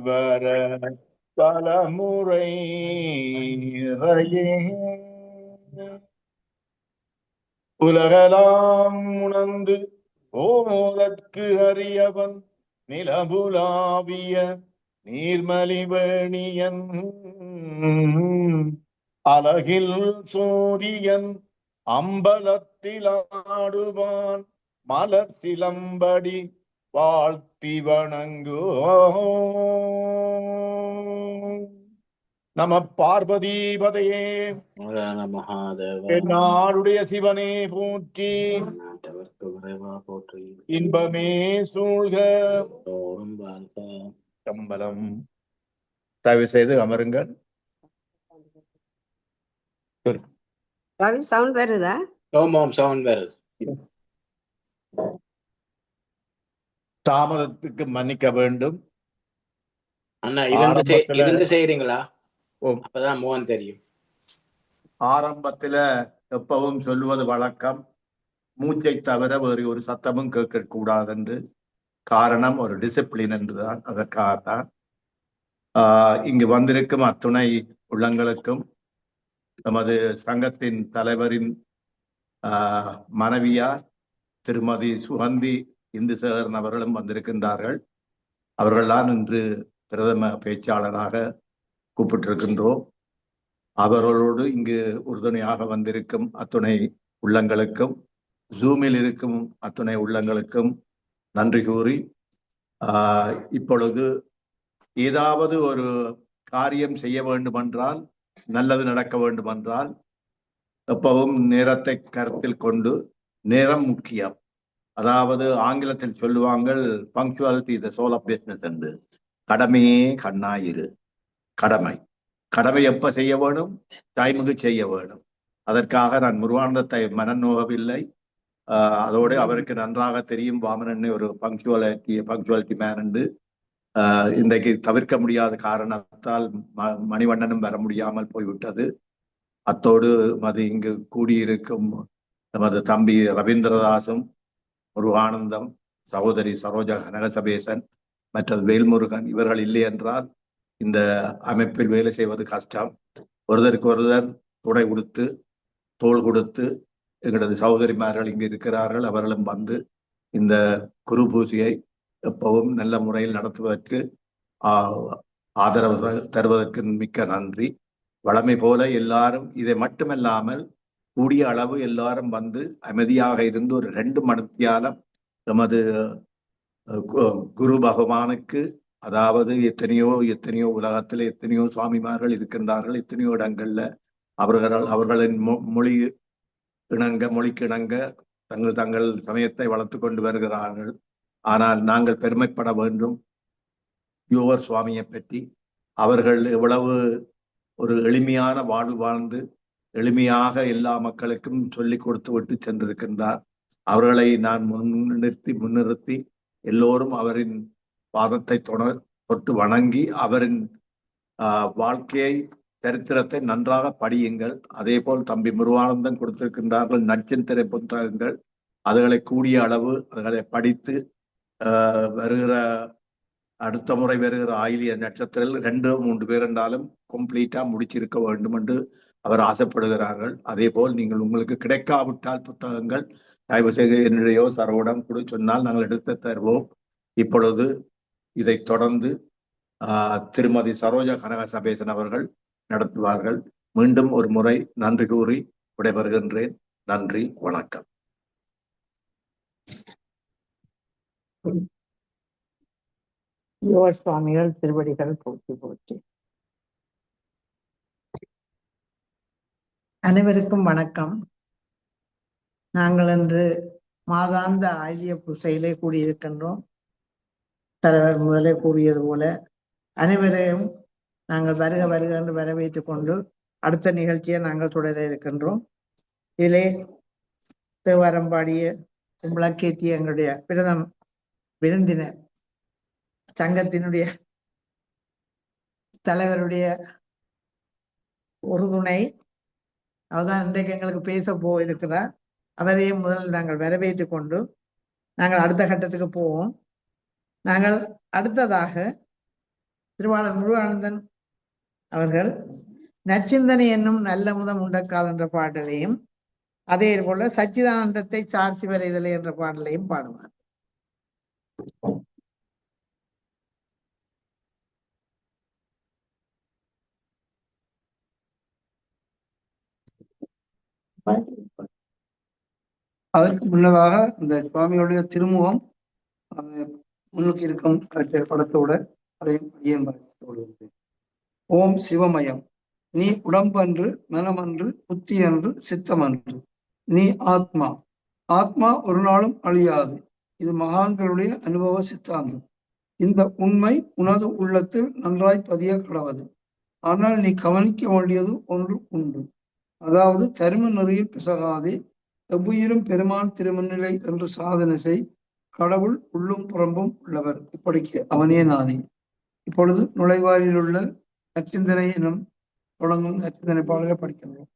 வர பலமுறை உலகலாம் உணர்ந்து ஓமோதற்கு அறியவன் நிலபுலாவிய நீர்மலிவேணியன் அலகில் சோதியன் அம்பலத்தில் ஆடுவான் மலர் சிலம்படி வாழ்த்தி வணங்கோ நம பார்வதிபதையே நாடுடைய சிவனே போற்றி போற்றி இன்பமே சூழ்க கம்பலம். தயவு செய்து அமருங்கள். சவுண்ட் வருதா? சவுண்ட் வருது. தாமதத்துக்கு மன்னிக்க வேண்டும் அண்ணா. இருந்து செய்றீங்களா? அப்பதான் மோகன் தெரியும். ஆரம்பத்துல எப்பவும் சொல்லுவது வழக்கம், மூச்சை தவிர வேறு ஒரு சத்தமும் கேட்க கூடாது என்று. காரணம் ஒரு டிசிப்ளின் என்றுதான். அதற்காகத்தான் இங்கு வந்திருக்கும் அத்துணை உள்ளங்களுக்கும் நமது சங்கத்தின் தலைவரின் மனைவியார் திருமதி சுகந்தி இந்துசேகரன் அவர்களும் வந்திருக்கின்றார்கள். அவர்கள்தான் இன்று பிரதம பேச்சாளராக கூப்பிட்டிருக்கின்றோம். அவர்களோடு இங்கு உறுதுணையாக வந்திருக்கும் அத்துணை உள்ளங்களுக்கும், ஜூமில் இருக்கும் அத்துணை உள்ளங்களுக்கும் நன்றி கூறி, இப்பொழுது ஏதாவது ஒரு காரியம் செய்ய வேண்டுமென்றால், நல்லது நடக்க வேண்டுமென்றால் எப்பவும் நேரத்தை கருத்தில் கொண்டு, நேரம் முக்கியம். அதாவது ஆங்கிலத்தில் சொல்லுவாங்க punctuality the soul of business என்று. கடமையே கண்ணாயிரு. கடமை எப்ப செய்ய வேணும்? டைமுக்கு செய்ய வேணும். அதற்காக நான் முருகானந்தத்தை மனநோகவில்லை. அதோடு அவருக்கு நன்றாக தெரியும் வாமனன் ஒரு பங்க்சுவாலிட்டி மேன் என்று. இன்றைக்கு தவிர்க்க முடியாத காரணத்தால் மணிவண்ணனும் வர முடியாமல் போய்விட்டது. அத்தோடு அது இங்கு கூடியிருக்கும் நமது தம்பி ரவீந்திரதாசும், முருகானந்தம், சகோதரி சரோஜா கனகசபேசன், மற்றது வேல்முருகன், இவர்கள் இல்லை என்றால் இந்த அமைப்பில் வேலை செய்வது கஷ்டம். ஒருதற்கு ஒருவர் துணை கொடுத்து தோள் கொடுத்து எங்களது சகோதரிமார்கள் இங்கு இருக்கிறார்கள். அவர்களும் வந்து இந்த குரு பூஜையை எப்பவும் நல்ல முறையில் நடத்துவதற்கு ஆதரவு தருவதற்கு மிக்க நன்றி. வழமை போல எல்லாரும் இதை மட்டுமல்லாமல் கூடிய அளவு எல்லாரும் வந்து அமைதியாக இருந்து ஒரு 2 மணித்தியாலம் நமது குரு பகவானுக்கு, அதாவது எத்தனையோ உலகத்துல எத்தனையோ சுவாமிமார்கள் இருக்கின்றார்கள். எத்தனையோ இடங்கள்ல அவர்களின் மொழிக்கு இணங்க தங்கள் சமயத்தை வளர்த்து கொண்டு வருகிறார்கள். ஆனால் நாங்கள் பெருமைப்பட வேண்டும் யோகர் சுவாமியை பற்றி. அவர்கள் எவ்வளவு ஒரு எளிமையான வாழ்வு வாழ்ந்து எளிமையாக எல்லா மக்களுக்கும் சொல்லிக் கொடுத்து விட்டு சென்றிருக்கின்றார். அவர்களை நான் முன்னிறுத்தி எல்லோரும் அவரின் பாதத்தை தொட்டு வணங்கி அவரின் வாழ்க்கையை, சரித்திரத்தை நன்றாக படியுங்கள். அதே போல் தம்பி முருகானந்தம் கொடுத்திருக்கின்றார்கள் நற்சிந்தனை புத்தகங்கள். அதுகளை கூடிய அளவு அதுகளை படித்து வருகிற அடுத்த முறை வருகிற ஆயிலிய நட்சத்திரத்தில் 2-3 பேர் என்றாலும் கம்ப்ளீட்டா முடிச்சிருக்க வேண்டும் என்று அவர் ஆசைப்படுகிறார்கள். அதே போல் நீங்கள் உங்களுக்கு கிடைக்காவிட்டால் புத்தகங்கள் தயவு செய்து என்னுடையோ சரவுடன் கூட சொன்னால் நாங்கள் எடுத்து தருவோம். இப்பொழுது இதை தொடர்ந்து திருமதி சரோஜா கனகசபேசன் அவர்கள் நடத்துவார்கள். மீண்டும் ஒரு முறை நன்றி கூறி விடைபெறுகின்றேன். நன்றி, வணக்கம். யோகர் சுவாமிகள் திருவடிகள் போற்றி போற்றி. அனைவருக்கும் வணக்கம். நாங்கள் இன்று மாதாந்த ஆயுத பூசையிலே கூடியிருக்கின்றோம். தலைவர் முதலே கூறியது போல அனைவரையும் நாங்கள் வருக வருக என்று வரவேற்றுக் கொண்டு அடுத்த நிகழ்ச்சியை நாங்கள் தொடர இருக்கின்றோம். இதிலே தேவாரம்பாடிய விளக்கேற்றிய எங்களுடைய விருந்தினர் சங்கத்தினுடைய தலைவருடைய உறுதுணை அவர்தான் இன்றைக்கு எங்களுக்கு பேச போயிருக்கிறார். அவரையும் முதல் நாங்கள் வரவேற்றுக் கொண்டு நாங்கள் அடுத்த கட்டத்துக்கு போவோம். நாங்கள் அடுத்ததாக திருவாளர் முருகானந்தன் அவர்கள் நச்சிந்தனை என்னும் நல்ல முதம் உண்டக்கால் என்ற பாடலையும், அதே போல சச்சிதானந்தத்தை சார்சி வரைதலை என்ற பாடலையும் பாடுவார். அதற்கு முன்னதாக இந்த சுவாமியுடைய திருமுகம் முன்னுக்கு இருக்கும் படத்தோட அதையும் ஓம் சிவமயம். நீ உடம்பன்று, மனமன்று, புத்தி அன்று, சித்தமன்று. நீ ஆத்மா. ஆத்மா ஒரு நாளும் அழியாது. இது மகான்களுடைய அனுபவ சித்தாந்தம். இந்த உண்மை உனது உள்ளத்தில் நன்றாய் பதிய கடவது. ஆனால் நீ கவனிக்க வேண்டியது ஒன்று உண்டு. அதாவது தரும நெறியில் பிசகாதே, எவ்வுயிரும் பெருமான் திருமநிலை என்று சாதனை செய். கடவுள் உள்ளும் புறம்பும் உள்ளவர், இப்படிக்கு அவனே நானே. இப்பொழுது நுழைவாயில் உள்ள நச்சிந்தனை என்னும் தொடங்கும் நச்சிந்தனை பாடலை படிக்கின்றோம்.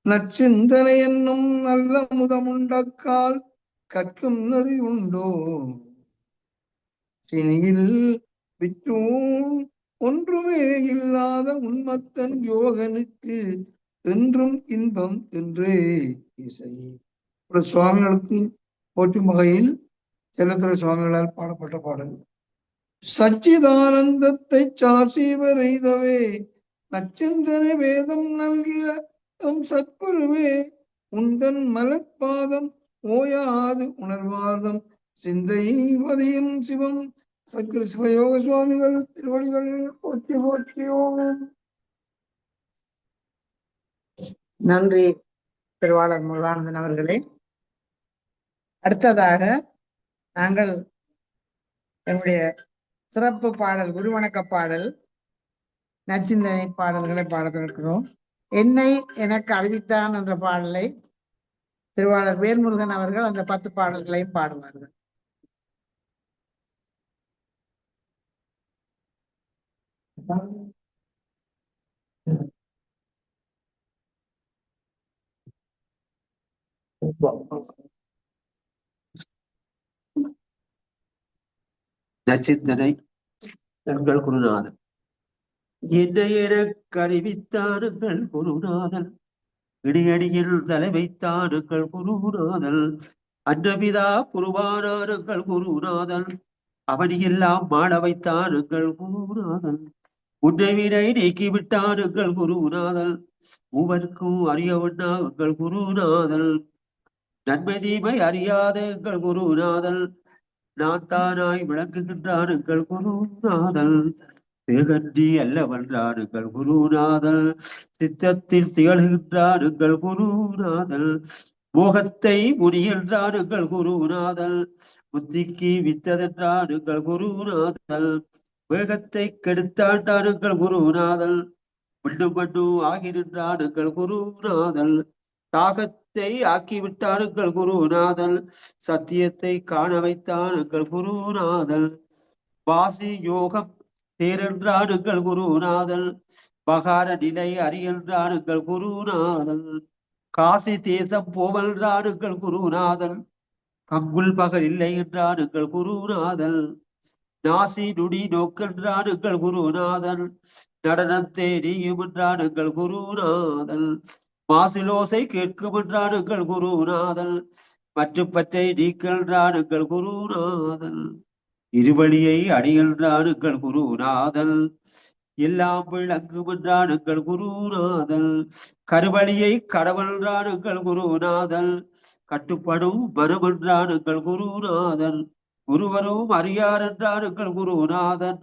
நச்சிந்தனை என்னும் நல்ல முதமுண்டக்கால் கற்கும் நெறி உண்டோ, சினியில் விற்றும் ஒன்றுமே இல்லாத உன்மத்தன் யோகனுக்கு என்றும் இன்பம் என்றே இசை. சுவாமிகளுக்கு போற்றும் வகையில் செல்லத்துறை சுவாமிகளால் பாடப்பட்ட பாடல். சச்சிதானந்தத்தை சார்சீவரைதவே நச்சிந்தனை வேதம் நல்கிய சத்குருவே, உந்தன் மலர்பாதம் ஓயாது உணர்வார்தம் சிந்தை பதியும் சிவம். சத்குரு சிவயோக சுவாமிகள் திருவடிகள் போற்றி போற்றியோம். நன்றி திருவாளர் முருகானந்தன் அவர்களே. அடுத்ததாக நாங்கள் எங்களுடைய சிறப்பு பாடல், குருவணக்க பாடல், நச்சிந்தனை பாடல்களை பாடத்திருக்கிறோம். என்னை எனக்கு அறிவித்தான் என்ற பாடலை திருவாளர் வேல்முருகன் அவர்கள் அந்த 10 பாடல்களையும் பாடுவார்கள். நச்சிந்தனை. எங்கள் குருநாதன். என்னை எனக்கு அறிவித்தார்கள் குருநாதன், இடியடியில் தலை வைத்தார்கள் குருநாதன். அன்றபிதா குருவானார்கள் குருநாதன், அவனையெல்லாம் மாட வைத்தார்கள் குருநாதன். உன்னைவினை நீக்கிவிட்டார்கள் குருநாதன், மூவருக்கும் அறிய ஒண்ணாங்கள் குருநாதன். நன்மை தீமை அறியாத எங்கள் குருநாதன், நான் தானாய் விளங்குகின்றார்கள் குருநாதன். தேகன்றி அல்ல வென்றார்கள் குருநாதன், சித்தத்தில் திகழ்கின்றார்கள் குருநாதன். மோகத்தை முனியென்றார்கள் குருநாதன், புத்திக்கு வித்ததென்றார்கள் குருநாதன். வேகத்தை கெடுத்தாண்டார்கள் குருநாதன், மண்ணு மண்ணு ஆகி நின்றார்கள் குருநாதன். தாகத்தை ஆக்கிவிட்டார்கள் குருநாதன், சத்தியத்தை காண வைத்தார்கள் குருநாதன். வாசி யோகம் தேரென்றார்கள் குருநாதன், பகார நிலை அறியென்றார்கள் குருநாதன். காசி தேசம் போவென்றார்கள் குருநாதன், கங்குல் பகல் இல்லை என்றார்கள் குருநாதன். நாசி நுடி நோக்கென்றார்கள் குருநாதன், நடனத்தை நீயும் என்றார்கள் குருநாதன். மாசிலோசை கேட்கும் என்றார்கள் குருநாதன், மற்றுப்பற்றை நீக்கின்றார்கள் குருநாதன். இருவழியை அணிகின்றார்கள் குருநாதன், எல்லாம் விளங்கும் என்றார்கள் குருநாதன். கருவழியை கடவுள்ன்றார்கள் குருநாதன், கட்டுப்படும் மனம் என்றார்கள் குருநாதன். குருவரும் அறியார் என்றார்கள் குருநாதன்,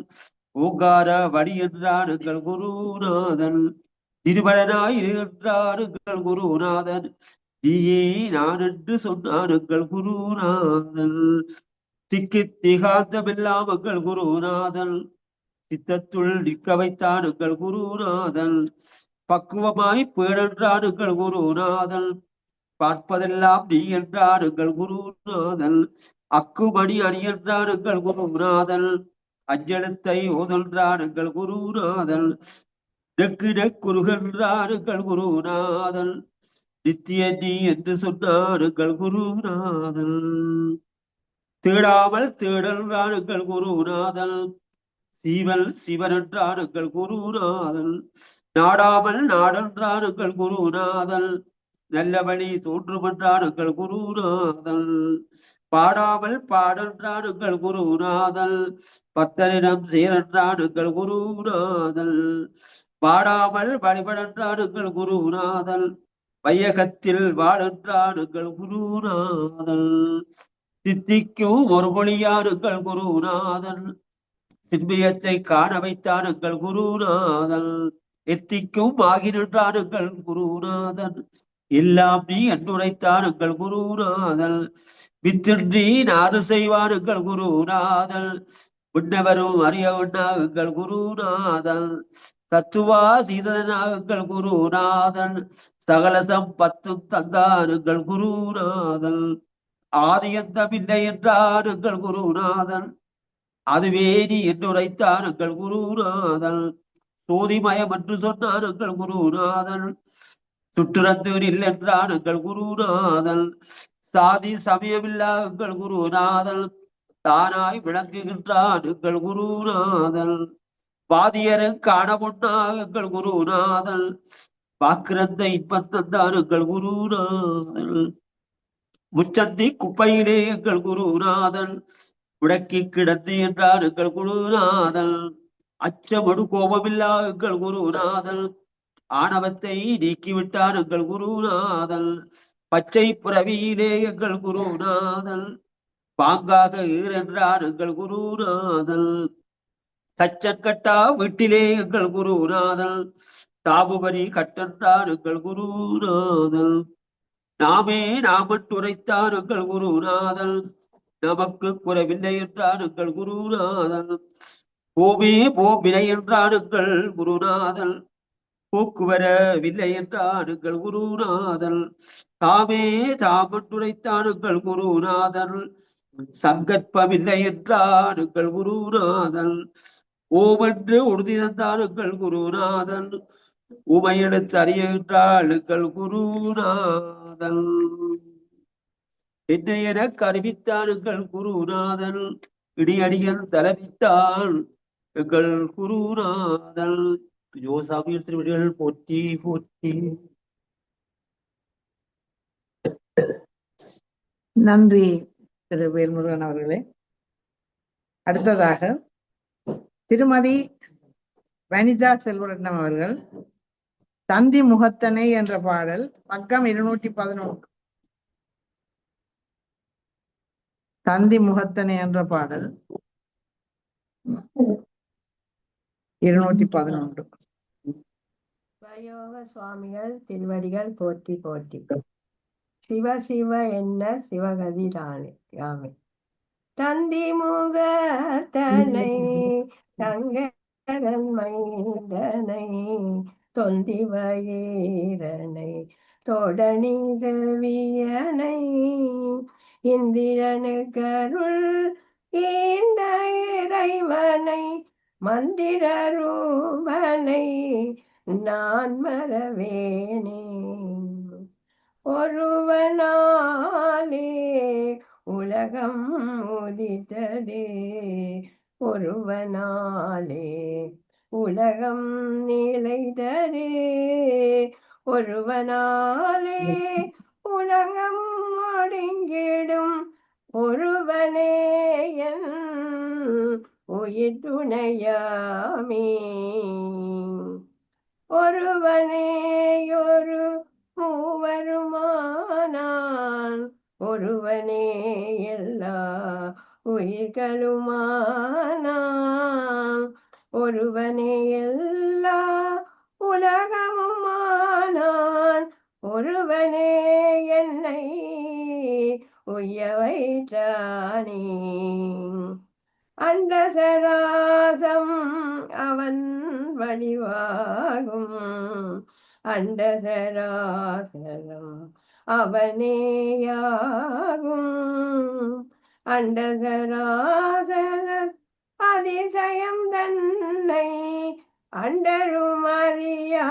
ஓங்கார வழி என்றார்கள் குருநாதன். திருமலனாய் இருக்கின்றார்கள் குருநாதன், நீயே நான் என்று சொன்னார்கள் குருநாதன். திக்கு திகாந்தமில்லாமங்கள் குருநாதன், சித்தத்துள் நிற்க வைத்தானுங்கள் குருநாதன். பக்குவமாய் பேடென்றானுங்கள் குருநாதன், பார்ப்பதெல்லாம் நீ என்றானுங்கள் குருநாதன். அக்குமணி அணி என்றானுங்கள் குருநாதன், அஞ்சலத்தை ஓதன்றானுங்கள் குருநாதன். நெக்கு நெக்குருகன்றானுங்கள் குருநாதன், நித்திய நீ என்று சொன்னானுங்கள் குருநாதன். தேடாமல் தேடன்றானுங்கள் குருநாதன், சீவல் சிவன் என்றானுங்கள் குருநாதன், நாடாமல் நாடென்றானுங்கள் குருநாதன், நல்ல வழி தோன்றுமென்றானுங்கள் குருநாதன், பாடாமல் பாடென்றானுங்கள் குருநாதன், பத்தரிடம் சீரென்றானுங்கள் குருநாதன், பாடாமல் வழிபடென்றானுங்கள் குருநாதன், வையகத்தில் வாழென்றானுங்கள் குருநாதன், சித்திக்கும் ஒரு மொழியானுங்கள் குருநாதன், சின்மயத்தை காண வைத்தானுங்கள் குருநாதன், எத்திக்கும் ஆகி நின்றானுங்கள் குருநாதன், எல்லாம் நீ என்றுரைத்தானுங்கள் குருநாதன், வித்தின்றி நாடு செய்வானுங்கள் குருநாதன், முன்னவரும் அறிய உண்ணாகுங்கள் குருநாதன், தத்துவா சீதனாகுங்கள் குருநாதன், சகல சம்பத்தும் தந்தானுங்கள் குருநாதன், ஆதியந்தமில்லை என்றானுங்கள் குருநாதன், அதுவே நீ என்றுரைத்தானுங்கள் குருநாதன், சோதிமயம் என்று சொன்னானுங்கள் குருநாதன், சுற்றுரந்தூர் இல்லென்றானுங்கள் குருநாதன், சாதி சமயமில்லாங்கள் குருநாதன், தானாய் விளங்குகின்றானுங்கள் குருநாதன், வாதியரும் காண பொன்னாகுங்கள் குருநாதன், வாக்கிரந்த இன்பத்தந்தானுங்கள் குருநாதன், முச்சந்தி குப்பையிலே எங்கள் குருநாதன், முடக்கி கிடந்து என்றார் எங்கள் குருநாதன், அச்சமடு கோபமில்லா எங்கள் குருநாதன், ஆணவத்தை நீக்கிவிட்டார் எங்கள் குருநாதன், பச்சை புறவியிலே எங்கள் குருநாதன், பாங்காக ஈரென்றார் எங்கள் குருநாதன், தச்சற்கட்டா வீட்டிலே எங்கள் குருநாதன், தாபுபரி கட்டென்றார் எங்கள் குருநாதன், நாமே நாமட்டுரைத்தார் எங்கள் குருநாதன், நமக்கு குறைவில்லை என்றார் எங்கள் குருநாதன், போமே போவினை என்றார் எங்கள் குருநாதன், போக்குவரவில்லை என்றார் எங்கள் குருநாதன், தாமே தாமட்டுரைத்தார் எங்கள் குருநாதன், சங்கற்பமில்லை என்றார் எங்கள் குருநாதன், ஓமென்று உறுதி தந்தார் எங்கள் குருநாதன், உமையெடுத்து அறிகின்றாள் எங்கள் குருநாதன், என்னை எனக்கு அறிவித்தான் எங்கள் குருநாதன், இடியடியன் தலைவித்தான் எங்கள் குருநாதன், யோசாமியின் திருவடிகள் போற்றி போற்றி. நன்றி திரு வேல்முருகன் அவர்களே. அடுத்ததாக திருமதி வனிதா செல்வரட்னம் அவர்கள் தந்தி முகத்தனை என்ற பாடல் பக்கம் 211. தந்தி முகத்தனை என்ற பாடல் 211. சிவயோக சுவாமிகள் திருவடிகள் போற்றி போற்றி. சிவ சிவ என்ன சிவகதி தானே யாமே. தந்தி முகத்தனை சங்கரன் மைந்தனை தொந்தி வயிரனை தொடனி கவியனை இந்திரனுக்கருள் ஈந்த இறைவனை மந்திர ரூபனை நான் மறவேனே. ஒருவனாலே உலகம் உதித்ததே, ஒருவனாலே உலகம் நிலைத்ததே, ஒருவனாலே உலகம் ஒடுங்கிடும், ஒருவனே என் உயிர் துணையாமே. ஒருவனேயொரு மூவருமானான், ஒருவனே எல்லா உயிர்களுமானான், ஒருவனே எல்லா உலகமுமானான், ஒருவனே என்னை உய்ய வைத்தானே. அண்டசராசம் அவன் வடிவாகும், அண்டசராசரம் அவனேயாகும், அண்டசராசர அதிசயம் தன்னை அண்டரும் அறியா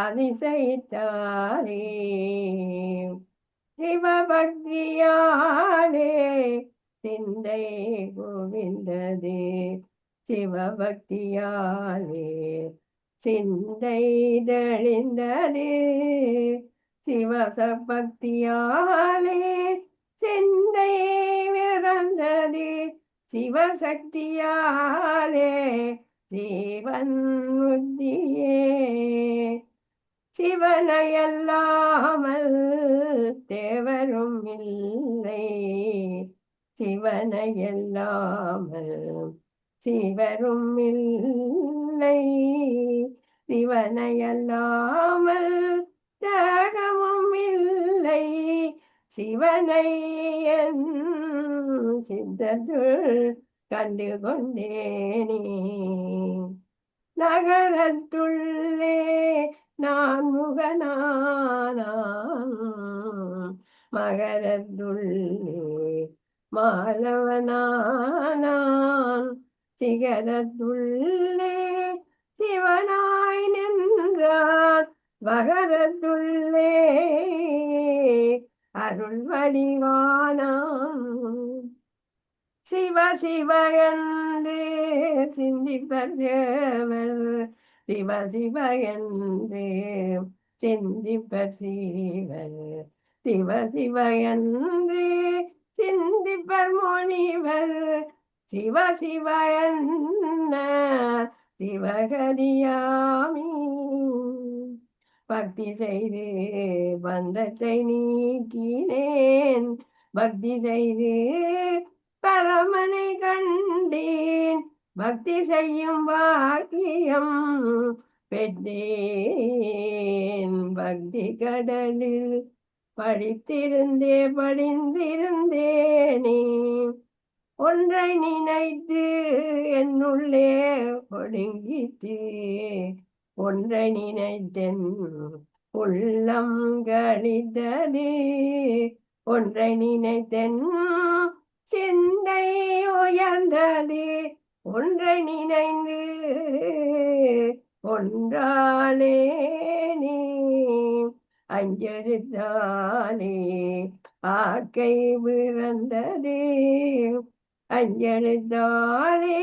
அதிசயித்தாரே. சிவபக்தியாலே சிந்தை கோவிந்ததே, சிவபக்தியாலே சிந்தை தெளிந்தது சிவசக்தியாலே சிந்தை விறந்தது சிவசக்தியாலே ஜீவன் முத்தியே சிவனையல்லாமல் தேவரும் இல்லை சிவனையல்லாமல் சிவரும் இல்லை சிவனையல்லாமல் தியாகமும் இல்லை சிவனை என் சித்தத்துள் கண்டு கொண்டேனே நகரத்துள்ளே நான் முகனானான் மகரத்துள்ளே மாலவனானான் சிகரத்துள்ளே சிவனாய் நின்றான் மகரத்துள்ளே அருள் வடிவானான் சிவ சிவ என்று சிந்திப்பர் தேவர் சிவ சிவ என்று சிந்திப்பர் சீவர் சிவ சிவ என்று சிந்திப்பர் முனிவர் சிவ சிவ என்ன சிவகரியாமி பக்தி செய்து பந்தத்தை நீக்கினேன் பக்தி செய்து பரமனை கண்டேன் பக்தி செய்யும் பாக்கியம் பெற்றேன் பக்தி கடலில் படிந்திருந்தேனே ஒன்றை நினைத்து என்னுள்ளே ஒடுங்கிட்டு ஒன்றை நினைத்தென் உள்ளம் கழித்தது ஒன்றை நினைத்தென் சிந்தை உயர்ந்தது ஒன்றை நினைந்து ஒன்றாலே நீ அஞ்செழுத்தாலே ஆக்கை பிறந்தது அஞ்செழுத்தாலே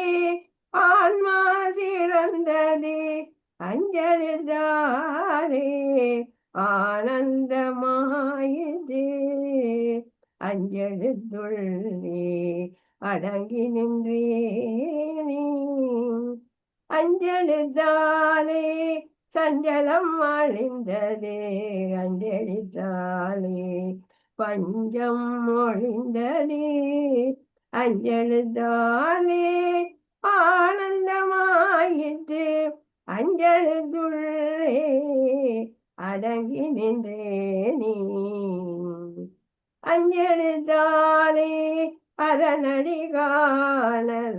ஆன்மா சிறந்தது அஞ்செழுத்தாலே ஆனந்தமாயது அஞ்செழுத்துள்ளே அடங்கி நின்றேனே அஞ்செழுத்தாலே சஞ்சலம் அழிந்தது அஞ்செழுத்தாலே பஞ்சம் ஒழிந்தது அஞ்செழுத்தாலே ஆனந்தமாயிற்று அஞ்செழுத்துள்ளே அடங்கி நின்றேனே அஞ்செழுத்தாலே அரணடி காணலாம்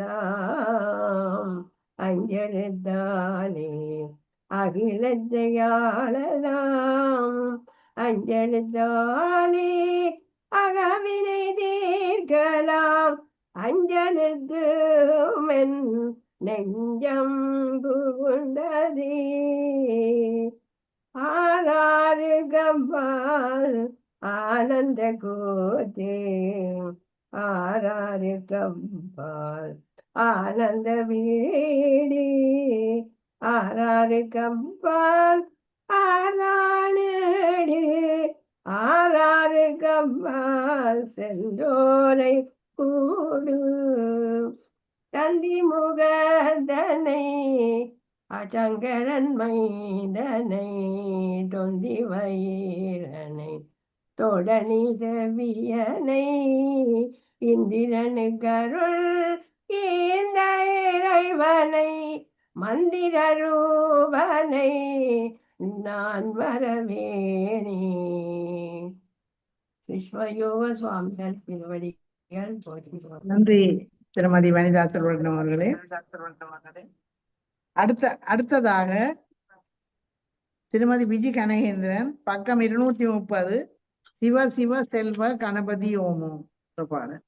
அஞ்செழுத்தாலே அகிலத்தையாளலாம் அஞ்செழுத்தாலே அகவினை தீர்க்கலாம் அஞ்செழுத்து மென் நெஞ்சம் புகுந்ததே ஆறாறு கம்பால் ஆனந்த கோட்டே ஆறாறு கம்பால் ஆனந்த வீடு ஆறாறு கம்பால் ஆறானேடு ஆறாறு கம்பால் சென்றோரை கூடு தந்தி முகதனை அச்சங்கரன் மைந்தனை தொந்தி வயிறனை தொடனி தேவியனை இந்திரனு கருள் இந்த இறைவனை மந்திர ரூபனை நான் வரவேனே விஸ்வயோக சுவாமிகள் திருவடிகள் போற்றி நன்றி திருமதி வனிதா திருவண்ணம் அவர்களே. அடுத்ததாக திருமதி விஜி கனகேந்திரன் பக்கம் 230 சிவ சிவ செல்வ கணபதி ஓமம் பாடல்.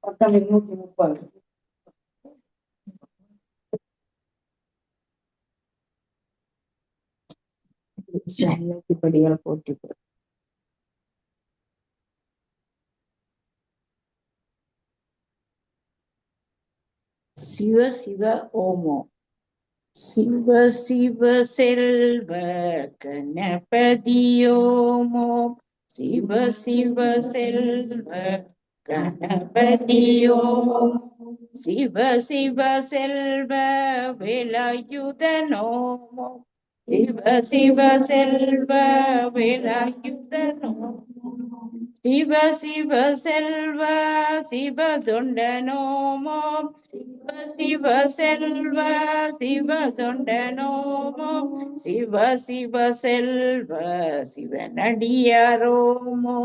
பக்கம் 230 படிகள் போட்டி சிவ சிவ ஓமோ. சிவ சிவ செல்வ கணபதியோமோ. சிவ சிவ செல்வ கணபதியோமோ. சிவ சிவ செல்வ வேலாயுதனோமோ. சிவ சிவ செல்வ வேலாயுதனோமோ. சிவ சிவ செல்வ சிவ தொண்டனோமோ. சிவ சிவ செல்வ சிவ தொண்டனோமோ. சிவ சிவ செல்வ சிவனடியாரோமோ.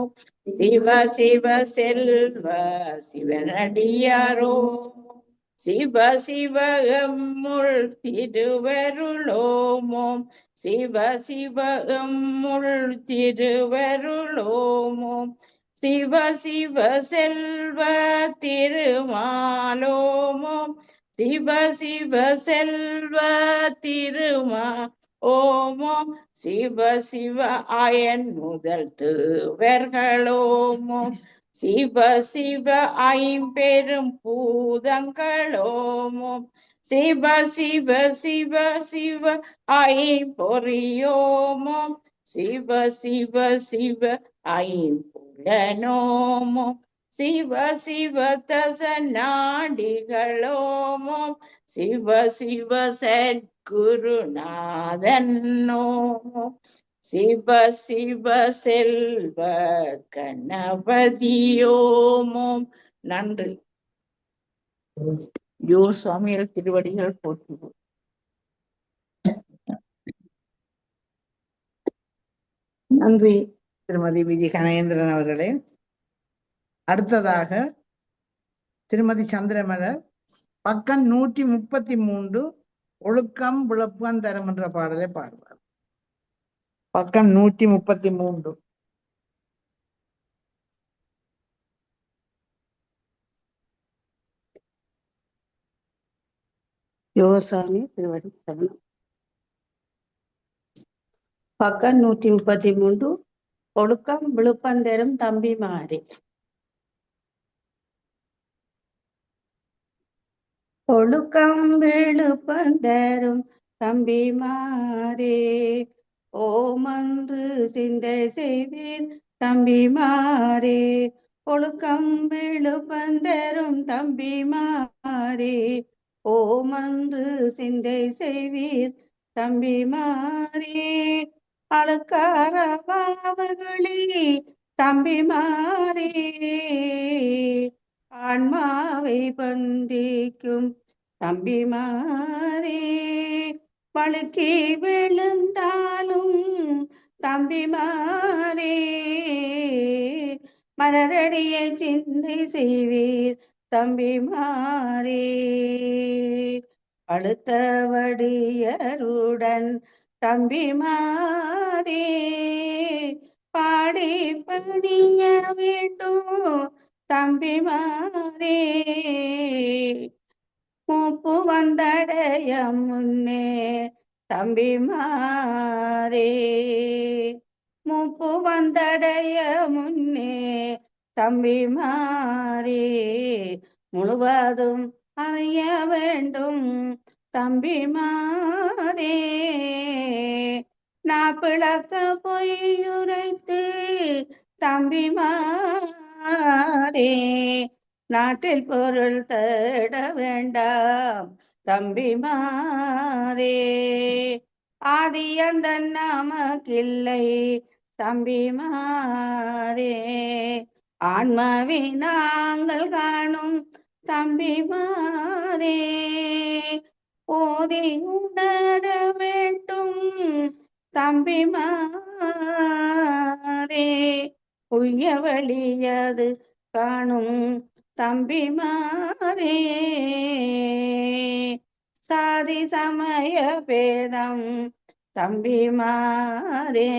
சிவ சிவ செல்வ சிவனடியாரோமோ. சிவ சிவ எம்முள் திருவருளோமோ. சிவ சிவ எம்முள் திருவருளோமோ. சிவ சிவ செல்வ திருமாலோமோ. சிவ சிவ செல்வ திருமா ஓமோ. சிவ சிவ அயன் முதல் தேவர்களோமோ. சிவ சிவ ஐம்பெரும் பூதங்களோமோ. சிவ சிவ சிவ சிவ ஐம்பொறியோமோ. சிவ சிவ சிவ ஐம்புலனோமோ. சிவ சிவ தச நாடிகளோமோ. சிவ சிவ சத்குருநாதனோமோ. சிவ சிவ செல்வ கணபதியோமோ. நன்றி. யோ சுவாமிகள் திருவடிகள் போற்றுவோம். நன்றி திருமதி விஜி கணேந்திரன் அவர்களே. அடுத்ததாக திருமதி சந்திரமலர் பக்கம் 133 ஒழுக்கம் விளப்பம் தரம் என்ற பாடலை பாடுவார். பக்கம் 133. யோசாமி திருவடி சரணம். பக்கம் 133 ஒழுக்கம் விழுப்பந்தரும் தம்பிமாரி. ஒழுக்கம் விழுப்பந்தரும் தம்பிமாரே. ஓமன்று சிந்தை செய்வீர் தம்பிமாரே. ஒழுக்கம் விழுப்பந்தரும் தம்பிமாரே. ஓமன்று சிந்தை செய்வீர் தம்பிமாரே. அழுக்கார பாவகளே தம்பிமாரே. ஆன்மாவை பந்திக்கும் தம்பிமாரே. வழுக்கி விழுந்தாலும் தம்பிமாரே. மலரடியை சிந்தை செய்வீர் தம்பிமாரே. அடுத்த வடியருடன் தம்பிமாரே. பாடி பணிய வேண்டும் தம்பிமாரே. மூப்பு வந்தடைய முன்னே தம்பிமாரே. மூப்பு வந்தடைய முன்னே தம்பிமாரே. முழுவதும் அறிய வேண்டும் தம்பிமாரே. நாப்பிளக்க பொய்யுரைத்து தம்பிமாரே. நாட்டில் பொருள் தேட வேண்டாம் தம்பிமாரே. ஆதி அந்த நமக்கில்லை தம்பிமாரே. ஆன்மாவை நாங்கள் காணும் தம்பிமாரே. ஓதி உணர வேண்டும் தம்பிமாரே. உய்ய வழியது காணும் தம்பிமாரே. சாதி சமய பேதம் தம்பிமாரே.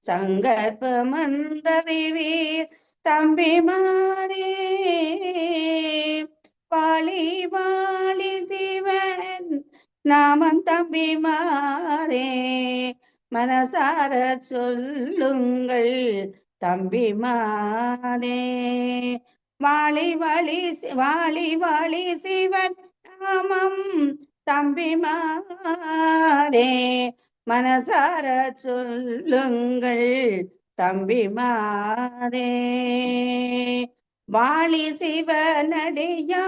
சங்கற்பமந்தறிவீர் தம்பிமாரே. வாழி வாழி சிவன் நாமம் தம்பிமாரே. மனசார சொல்லுங்கள் தம்பிமாரே. வாழி வாழி வாழி வாழி சிவன் நாமம் தம்பிமாரே மனசார சொல்லுங்கள் தம்பிமாரே. வாழி சிவனடியார்கள்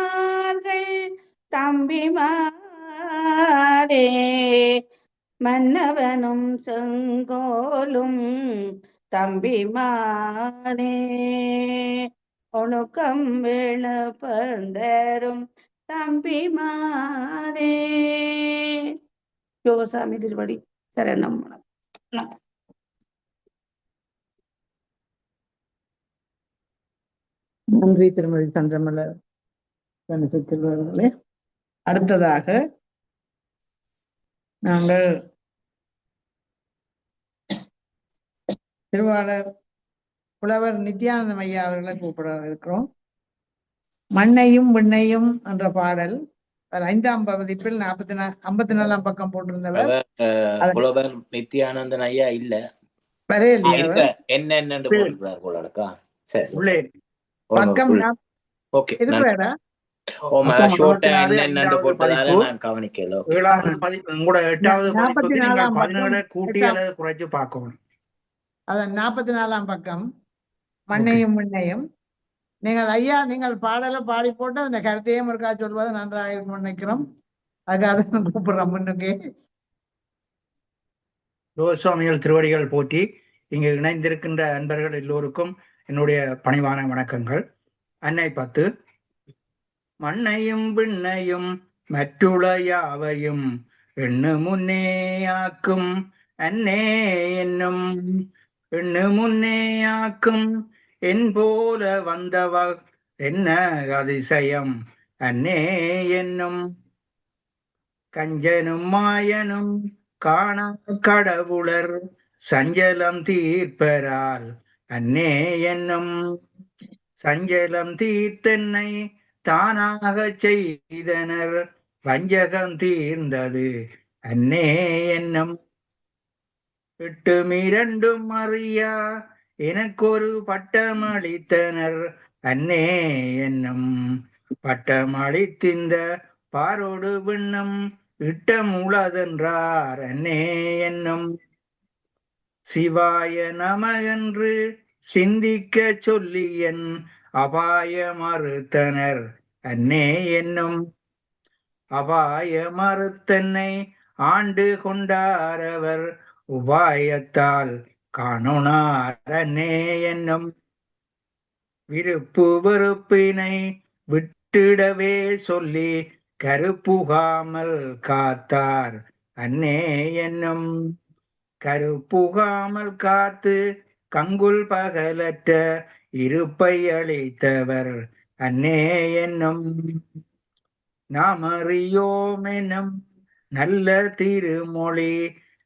தம்பிமாரே மன்னவனும் செங்கோலும் தம்பிமாரே ஒழுக்கம் விழுப்பந்தரும் தம்பிமாரே. யோகசாமி திருவடி சரணம். நன்றி திருமதி சந்திரமலர் செல்வர்களே. அடுத்ததாக நாங்கள் திருவாளர் புலவர் நித்யானந்தம் ஐயா அவர்களை கூப்பிட இருக்கிறோம். மண்ணையும் விண்ணையும் என்ற பாடல் 5ஆம் பதிப்பில் 54ஆம் பக்கம் போட்டிருந்தவர் புலவர் நித்யானந்தன் ஐயா இல்ல வரையில்லையா? என்ன போட்டிருக்கிறார் போலக்கா. சரி பக்கம் ஓகே இருக்கிறாரா? என்னன்னு போட்டதால நான் கவனிக்கல. 44ஆம் பக்கம் மண்ணையும் விண்ணையும். நீங்கள் ஐயா நீங்கள் பாடலை பாடி போட்டு அந்த கருத்தையும் இருக்கா சொல்வது நன்றாக இருக்கும் நினைக்கிறோம். அதுக்காக கூப்பிடுறோம் முன்னுக்கு. யோகசுவாமிகள் திருவடிகள் போற்றி இங்கு இணைந்திருக்கின்ற அன்பர்கள் எல்லோருக்கும் என்னுடைய பணிவான வணக்கங்கள். அன்னை 10. மண்ணையும் விண்ணையும் மற்றுள யாவையும் எண்ணு முன்னேயாக்கும் அன்னே என்னும் எண்ணு முன்னேயாக்கும் என் போல வந்தவ என்ன அதிசயம் அன்னே என்னும் கஞ்சனும் மாயனும் காண கடவுளர் சஞ்சலம் தீர்ப்பரால் அன்னே என்னும் சஞ்சலம் தீர்த்தென்னை தானாக செய்தனர் வஞ்சகம் தீர்ந்தது அன்னே என்னும் 8 அறியா எனக்கொரு பட்டமளித்தனர் அன்னே என்னும் பட்டமளித்திந்த பாரோடு விண்ணம் இட்டமுளதென்றார் அன்னே என்னும் சிவாய நம என்று சிந்திக்க சொல்லியன் அபாய மறுத்தனர் அன்னே என்னும் அபாய மறுத்தன்னை ஆண்டு கொண்டாரவர் உபாயத்தால் காணோனார் அன்னே என்னும் விருப்பு வெறுப்பினை விட்டிடவே சொல்லி கருப்புகாமல் காத்தார் அன்னே என்னும் கருப்புகாமல் காத்து கங்குல் பகலற்ற இருப்பை அளித்தவர் அன்னே என்னும் நாமறியோம் எனும் நல்ல திருமொழி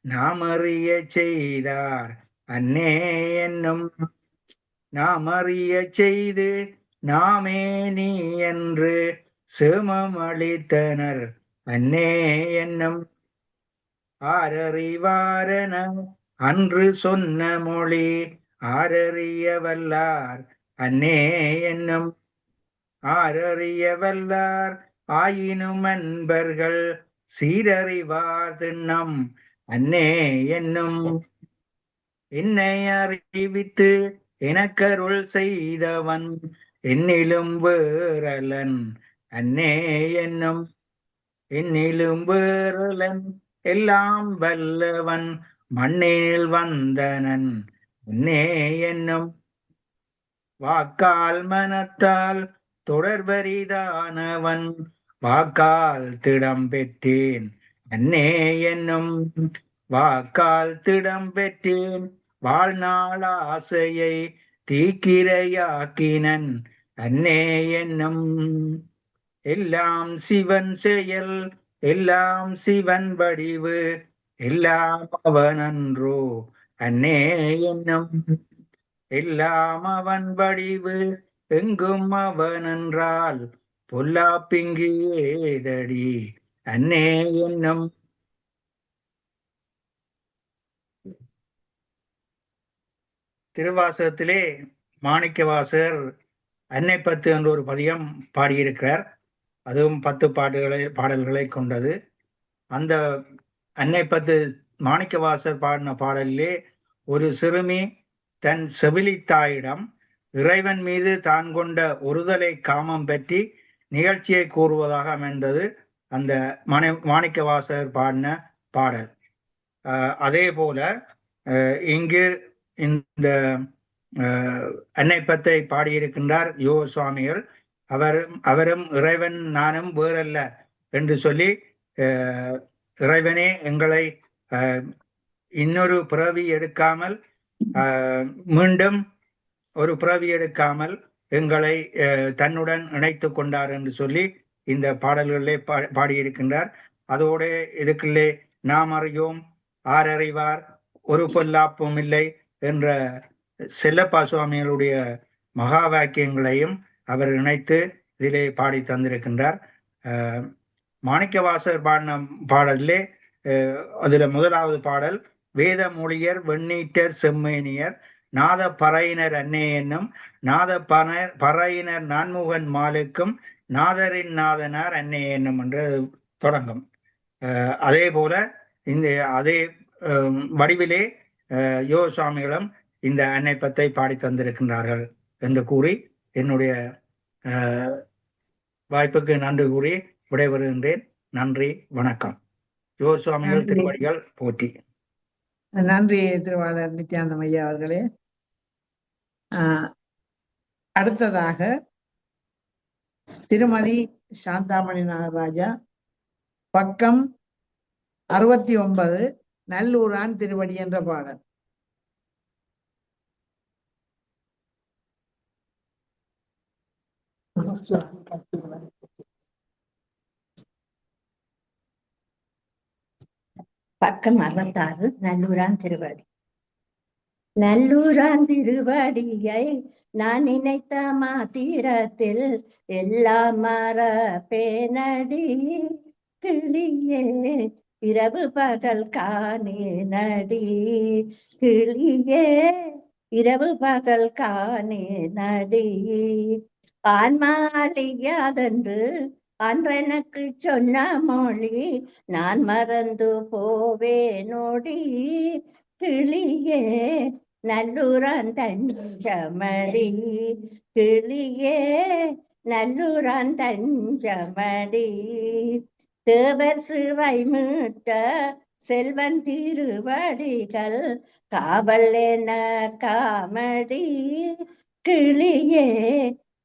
நாமறிய செய்தார் அன்னே என்னும் நாமறிய செய்து நாமே நீ என்று சேமம் அளித்தனர் அன்னே என்னும் ஆரறிவாரன அன்று சொன்ன மொழி ஆரறிய வல்லார் அன்னே என்னும் ஆரறிய வல்லார் ஆயினும் அன்பர்கள் சீரறிவார் திண்ணம் அன்னே என்னும் என்னை அறிவித்து எனக்கருள் செய்தவன் என்னிலும் வேறலன் அன்னே என்னும் என்னிலும் வேறலன் எல்லாம் வல்லவன் மண்ணில் வந்தனன் அன்னே என்னும் வாக்கால் மனத்தால் தொடர்பரிதானவன் வாக்கால் திடம் பெற்றேன் அன்னே என்னும் வாக்கால் திடம் பெற்றேன் வாழ்நாள் ஆசையை தீக்கிரையாக்கினன் அன்னே என்னும் எல்லாம் சிவன் செயல் எல்லாம் சிவன் வடிவு எல்லாம் அவனன்றோ அன்னே என்னும் எல்லாம் அவன் வடிவு எங்கும் அவனென்றால் பொல்லாப்பிங்கு ஏதடி அன்னே என்னும் திருவாசகத்திலே மாணிக்கவாசகர் அன்னை பத்து என்ற ஒரு பதியம் பாடியிருக்கிறார். அதுவும் 10 பாடல்களை கொண்டது. அந்த அன்னை பத்து மாணிக்கவாசர் பாடின பாடலிலே ஒரு சிறுமி தன் செவிலித்தாயிடம் இறைவன் மீது தான் கொண்ட ஒருதலை காமம் பற்றி நிகழ்ச்சியை கூறுவதாக அமைந்தது அந்த மாணிக்கவாசகர் பாடின பாடல். அதே போல இங்கு இந்த அன்னை பத்தை பாடியிருக்கின்றார் யோக சுவாமிகள். அவரும் இறைவன் நானும் வேறல்ல என்று சொல்லி இறைவனே எங்களை இன்னொரு பிறவி எடுக்காமல் மீண்டும் ஒரு பிறவி எடுக்காமல் எங்களை தன்னுடன் இணைத்து கொண்டார் என்று சொல்லி இந்த பாடல்களிலே பாடியிருக்கின்றார். அதோட இதுக்குள்ளே நாம் அறியோம் ஆரறிவார் ஒரு பொல்லாப்பும் இல்லை என்ற செல்லப்பா சுவாமிகளுடைய மகா வாக்கியங்களையும் அவர் இணைத்து இதிலே பாடி தந்திருக்கின்றார். மாணிக்கவாசகர் பாடின பாடலிலே அதுல முதலாவது பாடல் வேத மொழியர் வெண்ணீட்டர் செம்மேனியர் நாத பறையினர் அன்னே என்னும் நாத பறையினர் நான்முகன் மாலுக்கும் நாதரின் நாதனார் அன்னே என்னும் என்று தொடங்கும். அதே போல இந்த அதே வடிவிலே யோக சுவாமிகளும் இந்த அன்னை பத்தை பாடி தந்திருக்கின்றார்கள் என்று கூறி என்னுடைய வாய்ப்புக்கு நன்றி கூறி விடைபெறுகின்றேன். நன்றி, வணக்கம். யோக சுவாமிகள் திருவடிகள் போற்றி. நன்றி திருவாளர் நித்யானந்தம் ஐயா அவர்களே. அடுத்ததாக திருமதி சாந்தாமணி நாகராஜா, பக்கம் 69, நல்லூரான் திருவடி என்ற பாடல். பக்கம் 66, நல்லூரான் திருவடி. நல்லூரான் திருவடியை நான் நினைத்த மாத்திரத்தில் எல்லாம் மறப்பேனடி கிளியே இரவு பகல் காணே நடி கிளியே இரவு பகல் காணே நடி ஆன்மாளியாதென்று அன்றெனக்கு சொன்ன மொழி நான் மறந்து போவேனோடி கிளியே நல்லூரான் தஞ்சமடி கிளியே நல்லூரான் தஞ்சமடி தேவர் சிறை மீட்ட செல்வன் திருவடிகள் காவல் என காமடி கிளியே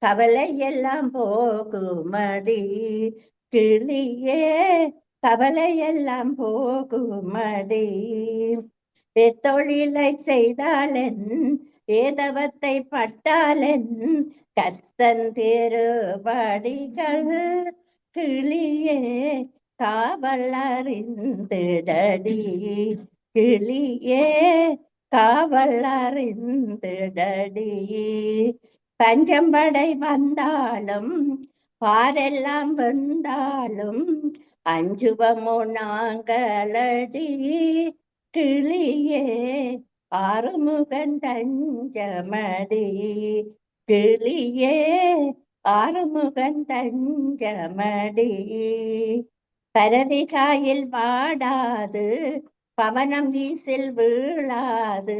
கவலை எல்லாம் போகுமடி கிளியே கவலை எல்லாம் போகுமடி தொழிலை செய்தாலென் ஏதவத்தை பட்டாலென் கத்தன் திருவடிகள் கிளியே காவல் அறிந்திடடி கிளியே காவல் அறிந்திடடி பஞ்சம்படை வந்தாலும் பாரெல்லாம் வந்தாலும் அஞ்சுவமோ நாங்களடி கிளியே ஆறுமுகன் தஞ்சமடி கிளியே ஆறுமுகன் தஞ்சமடி பரதிகாயில் வாடாது பவனம் வீசில் வீழாது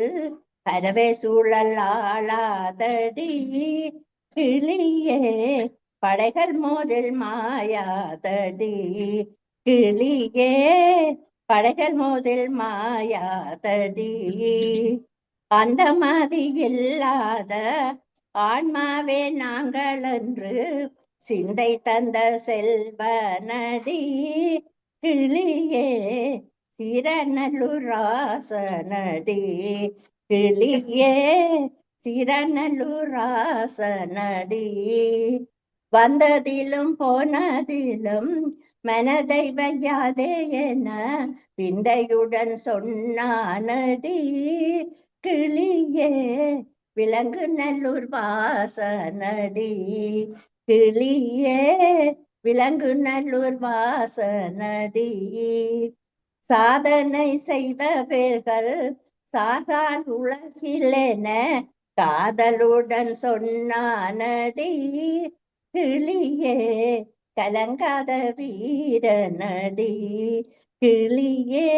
பரவே சூழல் ஆளாதடி கிளியே படைகள் மோதில் மாயாதடி கிளியே படைகள் மோதில் மாயாதடி அந்த மாதிரி இல்லாத ஆன்மாவே நாங்கள் என்று சிந்தை தந்த செல்வனடி கிளியே சிறநல்லூர் ராசனடி கிளியே சிறநல்லூர் ராசனடி வந்ததிலும் போனதிலும் மனதை வையாதே என விந்தையுடன் சொன்னானடி கிளியே விலங்கு நல்லூர் வாசனடி கிளியே விலங்கு நல்லூர் வாசனடி சாதனை செய்த பேர்கள் சாகான் உலகிலென காதலுடன் சொன்னானடி கிளியே கலங்காத வீரனடி கிளியே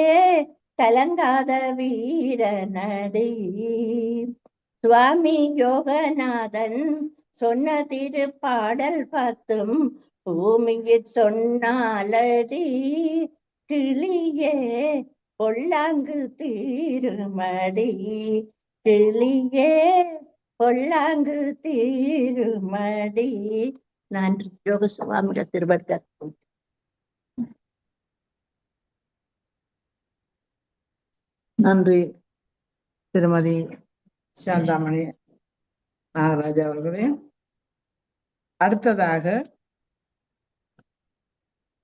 கலங்காத வீரனடி. சுவாமி யோகநாதன் சொன்ன திருப்பாடல் 10 பூமியில் சொன்னாலடி கிளியே பொல்லாங்கு தீருமடி கிளியே பொல்லாங்கு தீருமடி. நன்றி. யோக சுவாமிகள் திருவர்த்தர். நன்றி திருமதி சாந்தாமணி நாகராஜா அவர்களே. அடுத்ததாக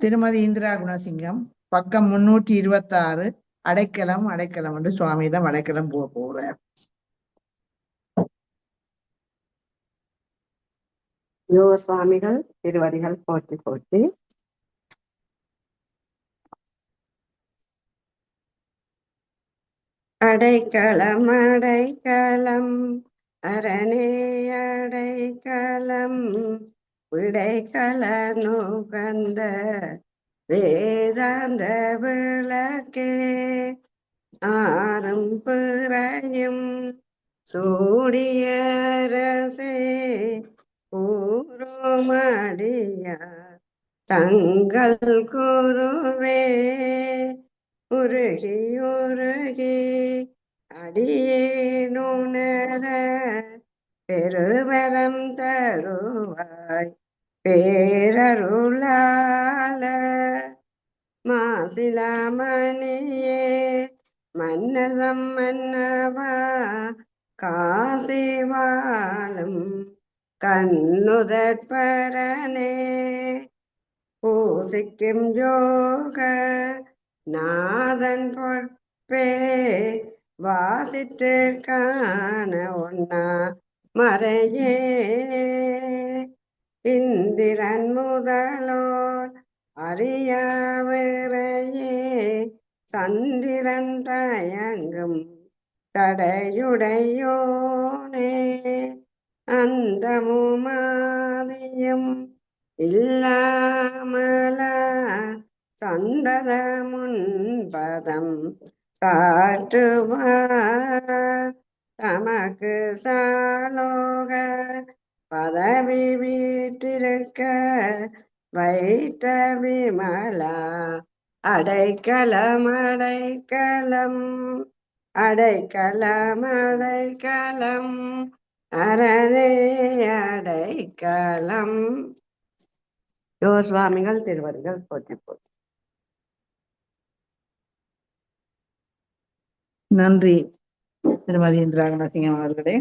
திருமதி இந்திரா குணசிங்கம், பக்கம் 326, அடைக்கலம் அடைக்கலம் என்று சுவாமியிடம் அடைக்கலம் போகிறார். யோக சுவாமிகள் திருவடிகள் போற்றி போற்றி. அடைக்கலம் அடைக்கலம் அரணே அடைக்கலம் விடைக்கல நுகந்த வேதாந்த விளக்கே ஆறும் பிறையும் சூடியரசே ஊரோமடியார் தங்கள் குருவே உருகி உருகி அடியேனுணர பெருவரம் தருவாய் பேரருளால. மாசிலாமணியே மன்னரம் மன்னவா காசி வாழும் கண்ணுதற்பரனே பூசிக்கும் யோக நாதன் பொற்பே வாசித்து காண ஒன்னா மறையே இந்திரன் முதலோர் அறியாவிரையே சந்திரன் தயங்கும் தடையுடையோனே அந்தமுமாதியும் இல்லாமல சந்தத முன்பதம் சாற்றுவார் தமக்கு சாலோக பதவி வீட்டிருக்க வைத்த விமலா அடைக்கலம் அடைக்கலம் அடைக்கலம் அடைக்கலம் அரணே அடைக்கலம். யோசுவாமிகள் திருவடிகள் போற்றி போற்றி. நன்றி திருமதி இந்திரா குணசிங்கம் அவர்களே.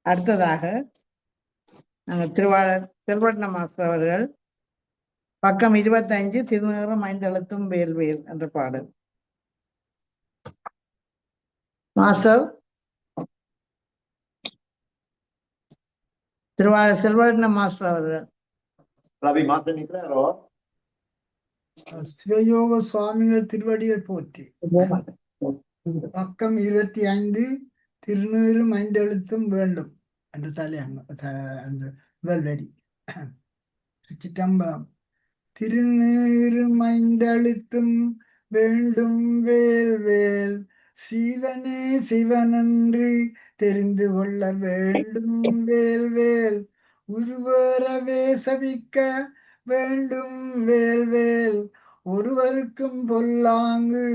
அடுத்ததாக நாங்கள் திருவண்ண மாஸ்டர் அவர்கள், பக்கம் 25, திருநகரம் 5 எழுத்தும் வேல் வேல் என்ற பாடல். மாஸ்டர் செல்வண்ண மாஸ்டர் அவர்கள். ரவி மாஸ்டர் நிற்கிறாரோ? சிவயோக சுவாமிகள் திருவடிகள் போற்றி. பக்கம் 25, திருநீரும் 5 எழுத்தும் வேண்டும் என்று அந்த முதல் வரி. சிற்றம்பலம். திருநீரும் 5 எழுத்தும் வேண்டும் வேல் வேல் சிவனே சிவனன்று தெரிந்து கொள்ள வேண்டும் வேல் வேல் உருவரவே சபிக்க வேண்டும் வேல் வேல் ஒருவருக்கும் பொல்லாங்கு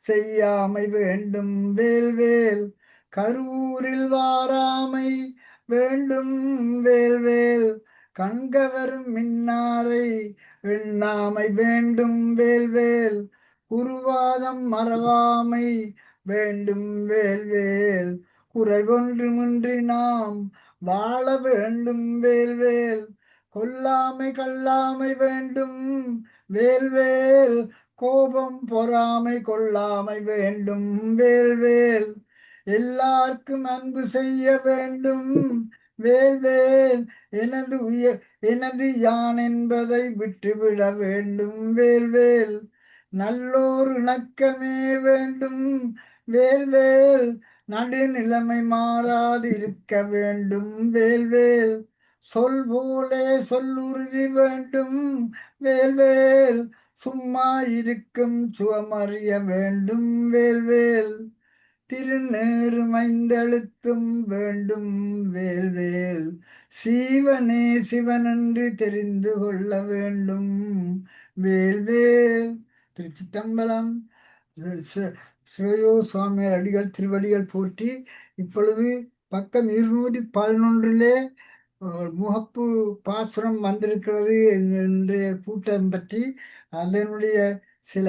செய்யாமை வேண்டும் வேல் வேல் கருவூரில் வாராமை வேண்டும் வேல் வேல் கண்கவரும் மின்னாரை எண்ணாமை வேண்டும் வேல் வேல் குருவாதம் மறவாமை வேண்டும் வேல் வேல் குறைவொன்றுமின்றி நாம் வாழ வேண்டும் வேல் வேல் கொல்லாமை கல்லாமை வேண்டும் வேல் வேல் கோபம் பொறாமை கொள்ளாமை வேண்டும் வேல் வேல் எல்லாருக்கும் அன்பு செய்ய வேண்டும் வேல் வேல் எனது யான் என்பதை விட்டுவிட வேண்டும் வேல் வேல் நல்லோர் இணக்கமே வேண்டும் வேல் வேல் நடுநிலைமை மாறாது இருக்க வேண்டும் வேல்வேல். சொல் போலே சொல்லுறுதி வேண்டும் வேல்வேல். சும்மா இருக்கும் சுவமறிய வேண்டும் வேல்வேல். திருநேருமைந்தெழுத்தும் வேண்டும் வேல்வேல். சீவனே சிவனென்று தெரிந்து கொள்ள வேண்டும் வேல்வேல். திருச்சிட்டம்பலம். சிவயோ சுவாமி அடிகள் திருவடிகள் போற்றி. இப்பொழுது பக்கம் 211 முகப்பு பாசுரம் வந்திருக்கிறது என்ற கூட்டம் பற்றி அதனுடைய சில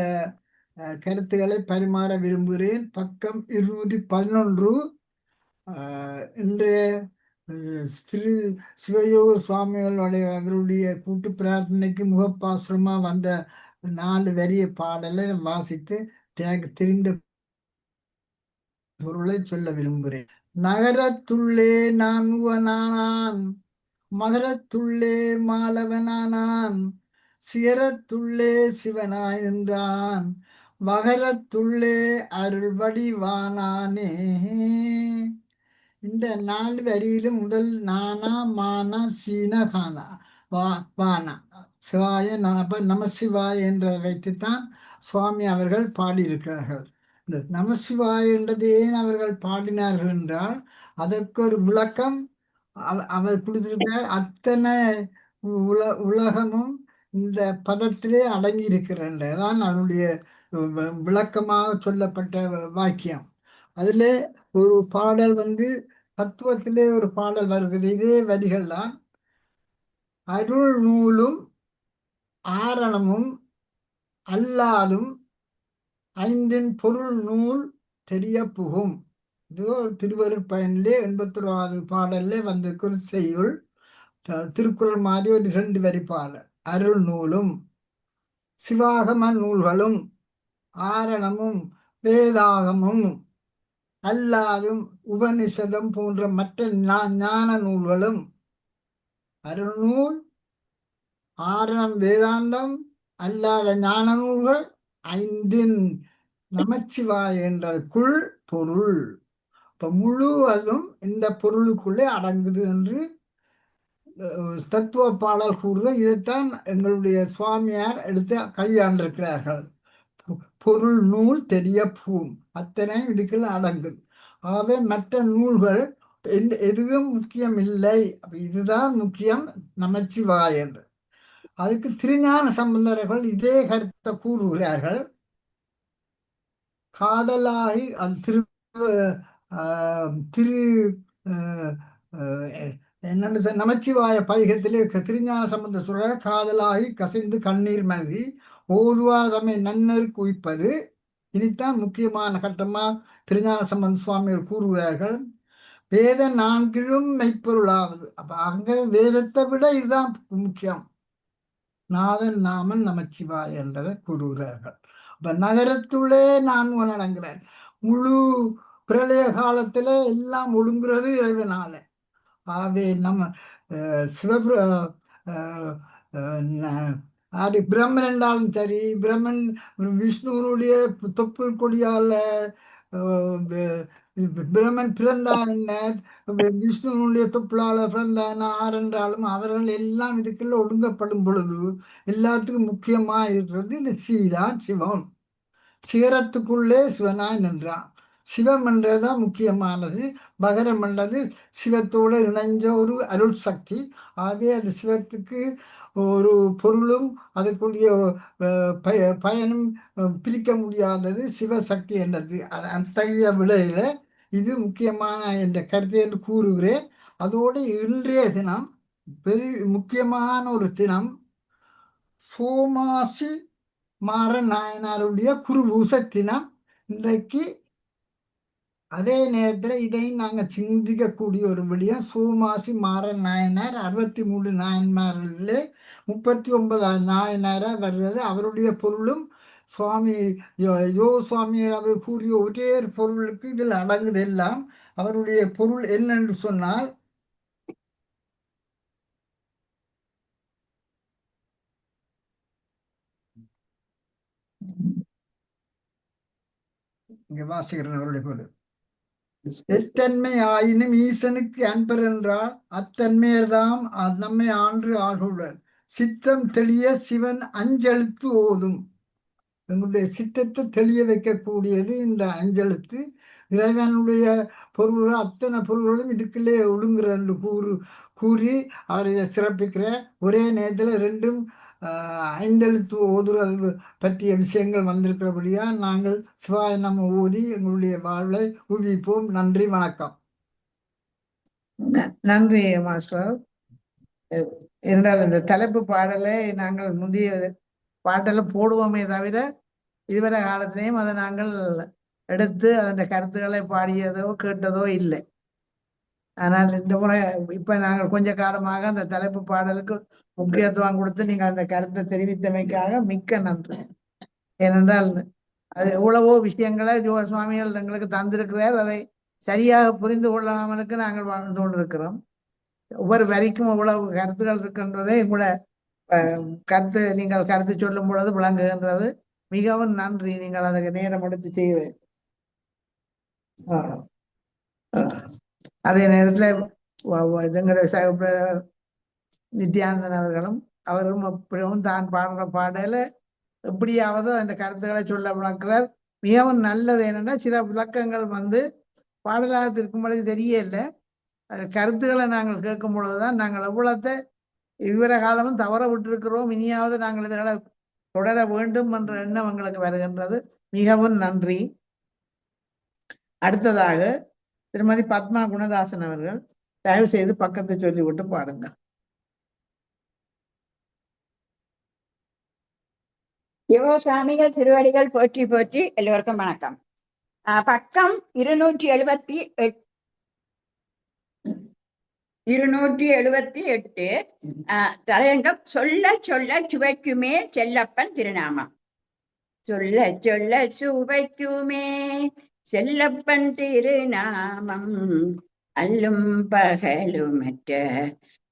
கருத்துக்களை பரிமாற விரும்புகிறேன். பக்கம் 211 இன்றைய திரு சிவயோக சுவாமிகளுடைய அவருடைய கூட்டு பிரார்த்தனைக்கு முகப்பாசுரமா வந்த 4 வரிய பாடலை வாசித்து எனக்கு தெரிந்த பொருளை சொல்ல விரும்புகிறேன். நகரத்துள்ளே நான் உவனானான், மகரத்துள்ளே மாலவனானான், சிகரத்துள்ளே சிவனாய் நின்றான், வகரத்துள்ளே அருள் வடிவானானே. இந்த 4 வரியிலும் முதல் நானா மானா சீனா கானா வானா சிவாய நம சிவாய என்ற வைத்துத்தான் சுவாமி அவர்கள் பாடியிருக்கிறார்கள். இந்த நமசிவாய என்றது ஏன் அவர்கள் பாடினார்கள் என்றால் அதற்கு ஒரு விளக்கம் அவர் கொடுத்திருக்கிறார். அத்தனை உலகமும் இந்த பதத்திலே அடங்கி இருக்கிறதான் அவருடைய விளக்கமாக சொல்லப்பட்ட வாக்கியம். அதிலே ஒரு பாடல் தத்துவத்திலே ஒரு பாடல் வருகிறது. இதே வரிகள் தான். அருள் நூலும் ஆரணமும் அல்லாதும் ஐந்தின் பொருள் நூல் தெரிய புகும். இதோ திருவருட்பயனிலே 81வது பாடல்ல வந்திருக்கிற செய்யுள் திருக்குறள் மாதிரி ஒரு 2 வரி பாடல். அருள் நூலும் சிவாகம நூல்களும் ஆரணமும் வேதாகமும் அல்லாதும் உபனிஷதம் போன்ற மற்ற ஞான நூல்களும். அருள்நூல் ஆரணம் வேதாந்தம் அல்லாத ஞான நூல்கள் 5 நமச்சிவாய் என்றதுக்குள் பொருள். இப்ப முழுவதும் இந்த பொருளுக்குள்ளே அடங்குது என்று தத்துவ பாடல் கூறுவது. இதைத்தான் எங்களுடைய சுவாமியார் எடுத்து கையாண்டிருக்கிறார்கள். பொருள் நூல் தெரிய பூம் அத்தனை இதுக்குள்ள அடங்குது. ஆகவே மற்ற நூல்கள் எதுவும் முக்கியம் இல்லை, இதுதான் முக்கியம் நமச்சிவாய் என்று. அதுக்கு திருஞான சம்பந்தர்கள் இதே கருத்தை கூறுகிறார்கள். காதலாகி திரு திரு என்னென்னு நமச்சிவாய பதிகத்திலே திருஞான சம்பந்த சொல்ற காதலாகி கசிந்து கண்ணீர் மல்கி ஓடுவாதமை நன்னரு குவிப்பது. இனித்தான் முக்கியமான கட்டமா திருஞான சம்பந்த சுவாமிகள் கூறுகிறார்கள். வேத 4லும் மெய்ப்பொருளாவது. அப்ப அங்க வேதத்தை விட இதுதான் முக்கியம். நாதன் நாமன் நமச்சிவாய் என்றதை கூறுகிறார்கள். அப்ப நகரத்துள்ளே நான் உணர்கிறேன். முழு பிரளய காலத்துல எல்லாம் ஒழுங்குறது இறைவனால. ஆகவே நம்ம பிரம்மன் என்றாலும் சரி, பிரம்மன் விஷ்ணுவனுடைய தொப்புள் கொடியால பிரம்மன் பிறந்தான் என்ன, விஷ்ணுவனுடைய தொப்புளால பிறந்தான் ஆர் என்றாலும் அவர்கள் எல்லாம் இதுக்குள்ள ஒடுங்கப்படும் பொழுது எல்லாத்துக்கும் முக்கியமா இருக்கிறது இந்த சீதான் சிவம். சிகரத்துக்குள்ளே சிவனாய் நின்றான். சிவம் என்றதான் முக்கியமானது. பகரம் என்றது சிவத்தோடு இணைஞ்ச ஒரு அருள் சக்தி. ஆகவே அந்த சிவத்துக்கு ஒரு பொருளும் அதற்குரிய பயனும் பிரிக்க முடியாதது சிவசக்தி என்றது. அத்தகைய விடையில இது முக்கியமான என்ற கருத்தை என்று கூறுகிறேன். அதோடு இன்றைய தினம் முக்கியமான ஒரு தினம் சோமாசி மாறன் நாயனாருடைய குருபூச தினம் இன்றைக்கு. அதே நேரத்தில் இதையும் நாங்கள் சிந்திக்கக்கூடிய ஒரு விடயம். சோமாசி மாறன் நாயனார் 63 நாயன்மாரிலே 39 நாயனாராக வர்றது. அவருடைய பொருளும் சுவாமி யோ சுவாமியார் அவர் கூறிய ஒரே பொருளுக்கு இதில் அடங்குது எல்லாம். அவருடைய பொருள் என்னென்று சொன்னால் இங்கே வாசிக்கிறேன் அவருடைய பொருள். எத்தன்மை ஆயினும் ஈசனுக்கு அன்பர் என்றால் அத்தன்மையர்தாம் நம்மை ஆண்டு ஆகுவர். சித்தம் தெளிய சிவன் அஞ்செழுத்து ஓதும். எங்களுடைய சித்தத்தை தெளிய வைக்கக்கூடியது இந்த அஞ்செழுத்து. இறைவனுடைய பொருள்கள் அத்தனை பொருள்களும் இதுக்குள்ளே ஒழுங்குற என்று கூறி அவரை சிறப்பிக்கிற ஒரே நேரத்தில் ரெண்டும் ஐந்தெழுத்து ஓதுதல் பற்றிய விஷயங்கள் வந்திருக்கிறபடியா நாங்கள் சிவாய நம்ம ஓதி எங்களுடைய வாழ்வை ஊதிப்போம். நன்றி, வணக்கம். நன்றி மாஸ்டர். என்றால் இந்த தலைப்பு பாடலை நாங்கள் முந்தைய பாட்டல போடுவோமே தவிர இதுவரை காலத்திலையும் அதை நாங்கள் எடுத்து அதன் கருத்துக்களை பாடியதோ கேட்டதோ இல்லை. ஆனால் இந்த முறை இப்ப நாங்கள் கொஞ்ச காலமாக அந்த தலைப்பு பாடலுக்கு முக்கியத்துவம் கொடுத்து நீங்கள் அந்த கருத்தை தெரிவித்தமைக்காக மிக்க நன்றி. ஏனென்றால் அது எவ்வளவோ விஷயங்களை ஜோக சுவாமிகள் எங்களுக்கு தந்திருக்கிறார். அதை சரியாக புரிந்து கொள்ளாமலுக்கு நாங்கள் வாழ்ந்து கொண்டிருக்கிறோம். ஒவ்வொரு வரிக்கும் எவ்வளவு கருத்துக்கள் இருக்கின்றதே கூட கருத்து நீங்கள் கருத்து சொல்லும் பொழுது விளங்குகின்றது. மிகவும் நன்றி. நீங்கள் அதுக்கு நேரம் எடுத்து செய்வேன். அதே நேரத்துல எங்களுடைய நித்யானந்தன் அவரும் எப்படியும் தான் பாடுற பாடல எப்படியாவது அந்த கருத்துக்களை சொல்ல விளக்குறார். மிகவும் நல்லது. என்னன்னா சில விளக்கங்கள் பாடலாக இருக்கும் பொழுது தெரியல. கருத்துக்களை நாங்கள் கேட்கும் பொழுதுதான் நாங்கள் எவ்வளத்தை இவ்வளவு காலமும் தவற விட்டிருக்கிறோம், இனியாவது நாங்கள் இதுகளை தொடர வேண்டும் என்ற எண்ணம் எங்களுக்கு வருகின்றது. மிகவும் நன்றி. அடுத்ததாக திருமதி பத்மா குணதாசன் அவர்கள் தயவு செய்து பக்கத்தை சொல்லிவிட்டு பாடுங்க. யோசாமிகள் திருவடிகள் போற்றி போற்றி. எல்லோருக்கும் வணக்கம். பக்கம் 278 தலையங்கம் சொல்ல சொல்ல சுவைக்குமே செல்லப்பன் திருநாமம். சொல்ல சொல்ல சுவைக்குமே செல்லப்பன் திருநாமம் அல்லும் பகலுமற்ற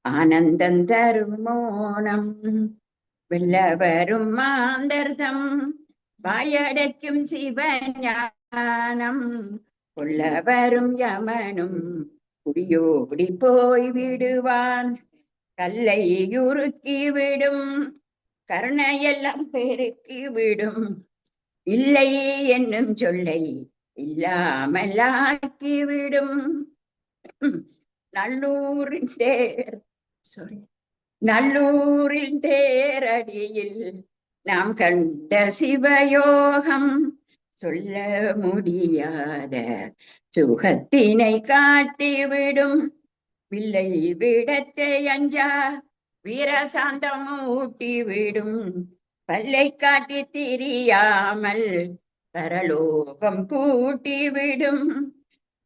ஆனந்தம் தரும் மோனம் வெல்ல வரும் மாந்தர்தம் வாயடைக்கும் சிவஞானம் கொல்ல வரும் யமனும் குடியோடி போய் விடுவான் கல்லை உருக்கி விடும் கருணையெல்லாம் பெருக்கி விடும் இல்லை என்னும் சொல்லை இல்லாமலாக்கி விடும் நல்லூரின் தேரடியில் நாம் கண்ட சிவயோகம் சொல்ல முடியாத சுகத்தினை காட்டிவிடும் வில்லை விடத்தை அஞ்சா வீரசாந்தம் ஊட்டிவிடும் பல்லை காட்டி திரியாமல் பரலோகம் கூட்டிவிடும்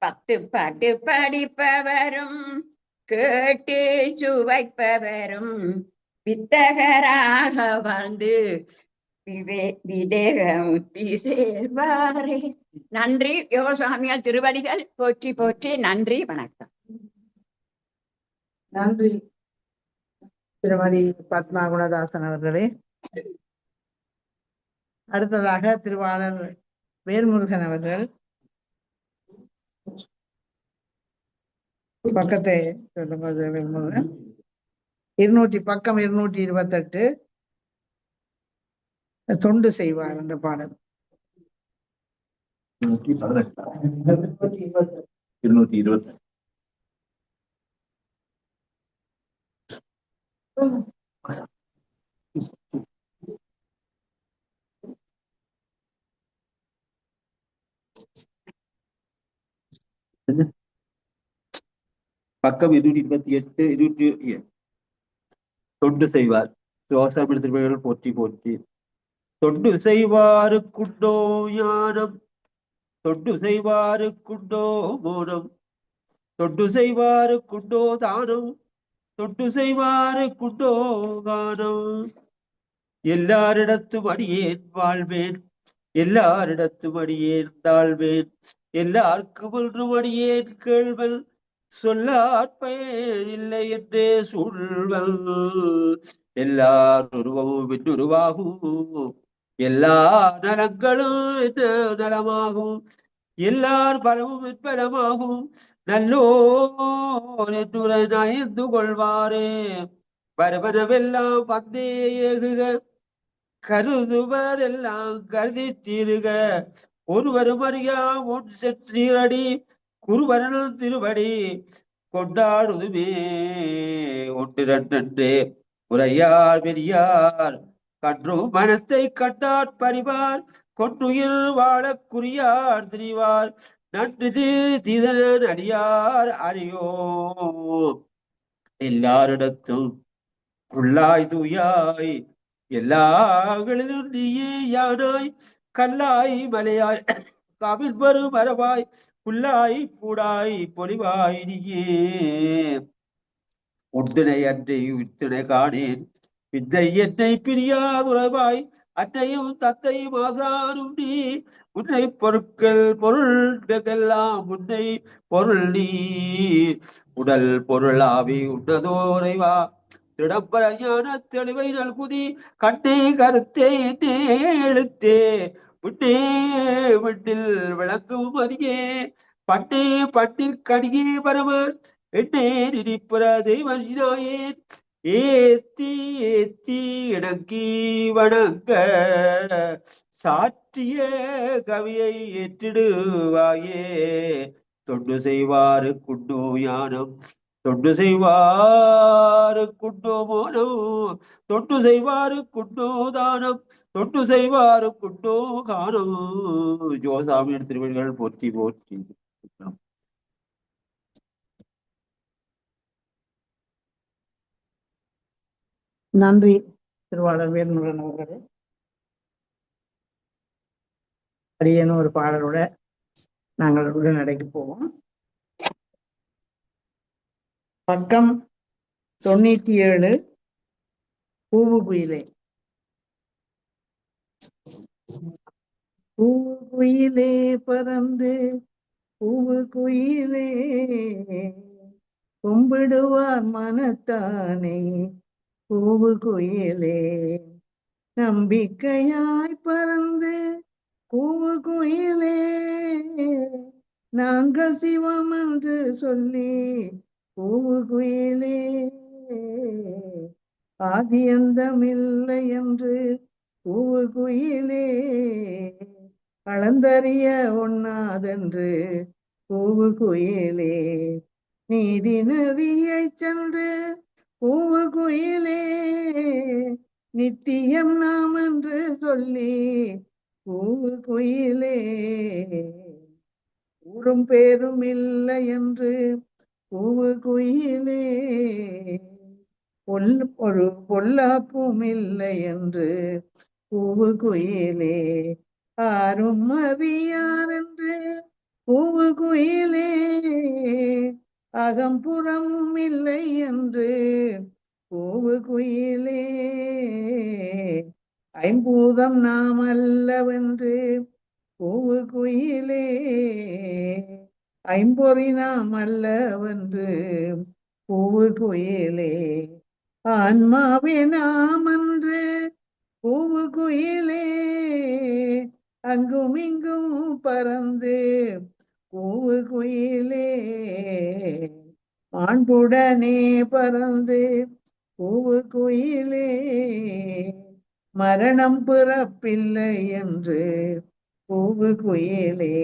10 பாட்டு படிப்பவரும் கேட்டு சுவைப்பவரும் வித்தகராக வாழ்ந்து விதேகமுத்தி சேர்வாரே. நன்றி. யோகசாமியார் திருவடிகள் போற்றி போற்றி. நன்றி, வணக்கம். நன்றி திருமதி பத்மா குணதாசன் அவர்களே. அடுத்ததாக திருவாளர் வேல்முருகன் அவர்கள் பக்கத்தை சொல்லுங்க. வேல்முருகன் 228 தொண்டு செய்வார் என்ற பாடல். 220 பக்கம் 228 தொண்டு செய்வார். யோசாமி திருமகள் போற்றி போற்றி. தொண்டு செய்வாருக்குண்டோ ஞானம் தொண்டு செய்வாருக்குண்டோ மோனம் தொண்டு செய்வாருக்குண்டோ தானம் தொண்டு செய்வாருக்குண்டோ கானம் எல்லாரிடத்தும் அடியேன் வாழ்வேன் எல்லாரிடத்தும் அடியேன் தாழ்வேன் எல்லாருக்கும் ஒன்றும் அடியேன் கேள்வன் சொல்லாற்பயன் இல்லை என்றே சூழ்வன் எல்லார் உருவமும் இன்னுருவாகும் எல்லா நலங்களும் என்ன நலமாகும் எல்லார் பலமும் என்பனமாகும் நல்லோர் என்று நயந்து கொள்வாரே வருவனவெல்லாம் வந்தே ஏகுக கருதுவதெல்லாம் கருதி தீருக ஒருவரும் அறியா ஒன் செற்றீரடி குருவரனும் திருவடி கொண்டாடுதுமே ஒன்றிரண்டே உரையார் பெரியார் கன்றும் மனத்தை கண்டாற் பறிவார் கொன்றுயிர் வாழ குறியார் திரிவார் நன்று தீதன் அடியார் அறியோ எல்லாரிடத்தும் உள்ளாய் தூயாய் எல்லாங்களிலும் நீயே யானாய் கல்லாய் மலையாய் காவில் வரும் மரபாய் புல்லாய் பூடாய் பொலிவாய் நீயே உத்தினை அன்றை உத்தினை காணேன் பின்னை என்னை பிரியார் உறவாய் அன்னையும் தந்தையும் ஆசாரும் நீ உன்னை பொருள்கெல்லாம் உன்னை பொருள் நீ உடல் பொருளாவி உன்னதோரைவா திடம்பர ஞான தெளிவை நல்குதி கண்ணே கருத்தே என்னே எழுத்தே விட்டே விட்டில் விளங்கும் அதிகே பட்டே பட்டில் கடிகே பரமன் என்னே நினைப்புற தெய்வனாயேன் ஏத்தி ஏத்தி இணங்கி வணங்க சாற்றிய கவியை ஏற்றிடுவாயே தொண்டு செய்வாரு குண்டோ ஞானம் தொண்டு செய்வாரு குண்டோ மோனம் தொண்டு செய்வாரு குண்டோ தானம் தொண்டு செய்வாரு குண்டோ கானம் ஜோசாமியின் திருவடிகள் போற்றி போற்றி. நன்றி திருவாளர் வேல்முருகன் அவர்களே. அடியேனும் ஒரு பாடலோட நாங்கள் உடனடைக்கு போவோம். பக்கம் 97 பூவு குயிலே. பூவு குயிலே பறந்து பூவு குயிலே கும்பிடுவார் மனத்தானே பூவு குயிலே நம்பிக்கையாய் பறந்து பூவு குயிலே நாங்கள் சிவம் என்று சொல்லி பூவு குயிலே ஆதியந்தமில்லை என்று பூவு குயிலே அளந்தறிய ஒண்ணாதென்று பூவு குயிலே நீதி நெறியை சென்று பூவு குயிலே நித்தியம் நாம் என்று சொல்லி பூவு குயிலே ஊரும் பேரும் இல்லை என்று பூவு குயிலே ஒரு பொல்லாப்பும் இல்லை என்று பூவு குயிலே ஆரும் அறியார் என்று பூவு குயிலே அகம்புறமும் இல்லை என்று பூவு குயிலே ஐம்பூதம் நாம் அல்லவென்று பூவு குயிலே ஐம்பொறி நாம் அல்லவென்று பூவு குயிலே ஆன்மாவே நாம் என்று பூவு குயிலே அங்கும் இங்கும் பறந்து பூவு குயிலே மாண்புடனே பறந்து பூவு குயிலே மரணம் பிறப்பில்லை என்று பூவு குயிலே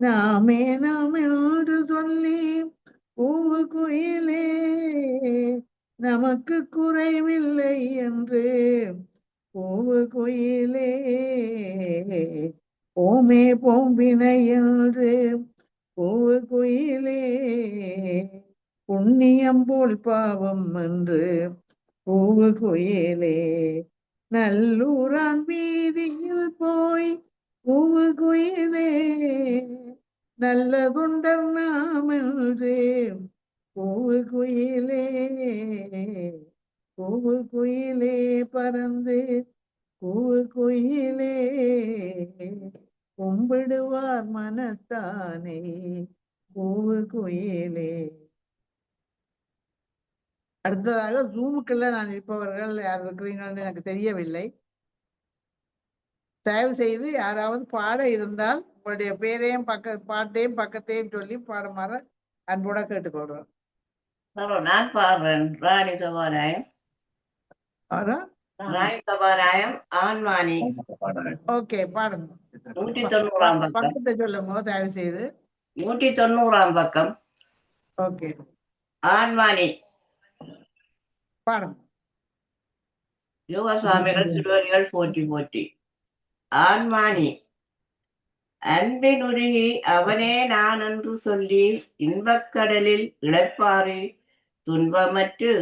நாமே நாம் என்று சொல்லி பூவு குயிலே நமக்கு குறைவில்லை என்று பூவு குயிலே ஓமே போம்பினை என்று பூவு குயிலே புண்ணியம் போல் பாவம் என்று பூவு குயிலே நல்லூரான் வீதியில் போய் பூவு குயிலே நல்ல குண்டர் நாம் என்று பூவு குயிலே பூவு குயிலே பறந்து பூவு குயிலே கும்பிடுவார் மனத்தானே பூவு குயிலே. அடுத்ததாக ஜூமுக்குள்ள நான் இருப்பவர்கள் யார் இருக்கிறீங்கன்னு எனக்கு தெரியவில்லை. தயவு செய்து யாராவது பாட இருந்தால் உங்களுடைய பேரையும் பாட்டையும் பக்கத்தையும் சொல்லி பாடுமாறு அன்போட கேட்டுக்கொள்றோம். நான் பாடுறேன். ராணி சபாநாயம். ராணி சபாநாயம் ஆண்மானி. ஓகே, பாடுங்க. 190ஆம் பக்கம். பக்கத்தை சொல்லுங்க தயவு செய்து. 190ஆம் பக்கம். ஓகே, ஆண்மானி பாடுங்க. யோகசுவாமிகள் திருவடிகள் போற்றி போற்றி. ஆண்மானி அன்பினுருகி அவனே நான் என்று சொல்லி இன்பக்கடலில் இளைப்பாറി துன்பமற்று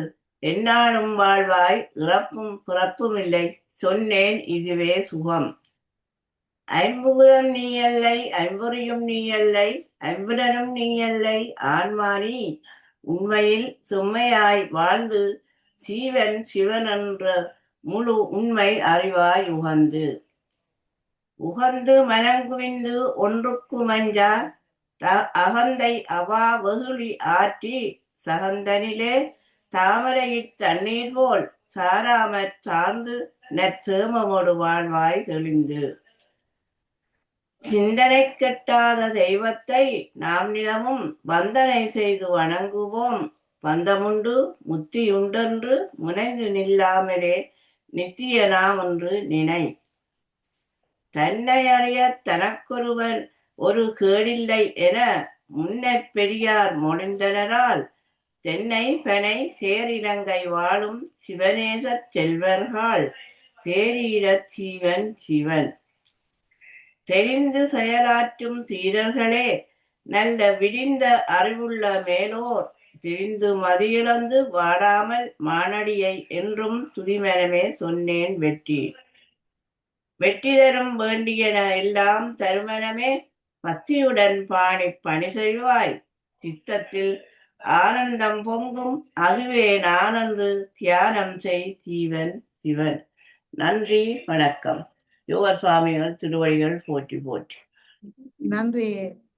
எந்நாளும் வாழ்வாய் இறப்பும் பிறப்பும் இல்லை சொன்னேன் இதுவே சுகம். ஐம்புகம் நீ அல்லை ஐம்பொறியும் நீ அல்லை ஐம்புலனும் நீ அல்லை ஆன்மானி உண்மையில் செம்மையாய் வாழ்ந்து சீவன் சிவன் என்ற முழு உண்மை அறிவாய் உகந்து உகந்து மனங்குவிந்து ஒன்றுக்கு மஞ்சா அகந்தை அவா வெகுளி ஆற்றி சகந்தனிலே தாமரையிற் தண்ணீர் போல் சாராமற் சார்ந்து நற்சேமமோடு வாழ்வாய் தெளிந்து சிந்தனை கெட்டாத தெய்வத்தை நாம் நிலமும் வந்தனை செய்து வணங்குவோம். பந்தமுண்டு முத்தியுண்டென்று முனைந்து நில்லாமலே நித்திய நாம் என்று நினை. தன்னை அறிய தனக்கொருவன் ஒரு கேடில்லை என முன்னை பெரியார் மொழிந்தனரால் தென்னை பனை சேரிலங்கை வாழும் சிவநேச செல்வர்கள் தேரீரச் சீவன் சிவன். தெரிந்து செயலாற்றும் தீரர்களே நல்ல விடிந்த அறிவுள்ள மேலோர் திரிந்து மதியிழந்து வாடாமல் மானடியை என்றும் துதிமனமே சொன்னேன் வெற்றி. வெற்றி தரும் வேண்டியன எல்லாம் தருமனமே பக்தியுடன் பாணி பணி செய்வாய் சித்தத்தில் ஆனந்தம் பொங்கும் அதுவே நான் என்று தியானம் செய் ஜீவன் சிவன். நன்றி, வணக்கம். யோகர் சுவாமிகள் திருவடிகள் போற்றி போற்றி. நன்றி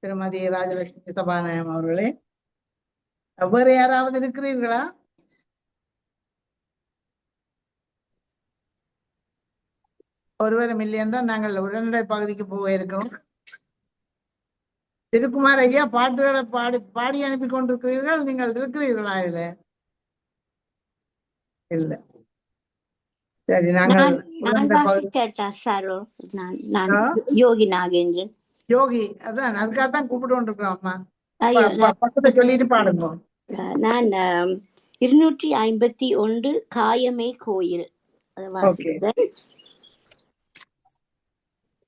திருமதி ராஜலட்சுமி சபாநாயகம் அவர்களே. வேறு யாராவது இருக்கிறீர்களா? ஒருவரும் இல்லை என்றால் நாங்கள் உடனடி பகுதிக்கு போக இருக்கிறோம். திருக்குமார் ஐயா, பாட்டுகளை பாடி அனுப்பி கொண்டிருக்கிறீர்கள். நீங்கள் இருக்கிறீர்களா? இல்ல. சரி, நாங்கள் யோகி நாகேந்திரன். யோகி, அதான் அதுக்காகத்தான் கூப்பிட்டு கொண்டிருக்கிறோம். அம்மா பக்கத்தை சொல்லிட்டு பாடுங்க. நான் 251 காயமே கோயில்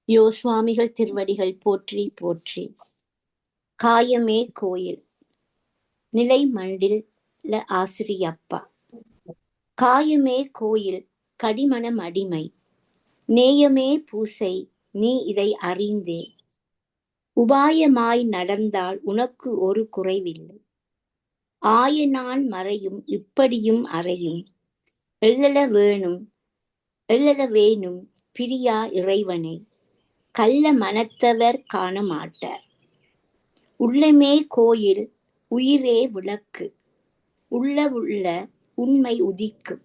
யோ சுவாமிகள் திருவடிகள் போற்றி போற்றி. காயமே கோயில் நிலை மண்டில் ஆசிரியப்பா. காயமே கோயில் கடிமணம் அடிமை நேயமே பூசை நீ இதை அறிந்தே. உபாயமாய் நடந்தால் உனக்கு ஒரு குறைவில்லை. ஆயனான் மறையும் இப்படியும் அறையும் எள்ளல வேணும் பிரியா இறைவனை கள்ள மனத்தவர் காண மாட்டார். உள்ளமே கோயில் உயிரே விளக்கு உள்ள உண்மை உதிக்கும்.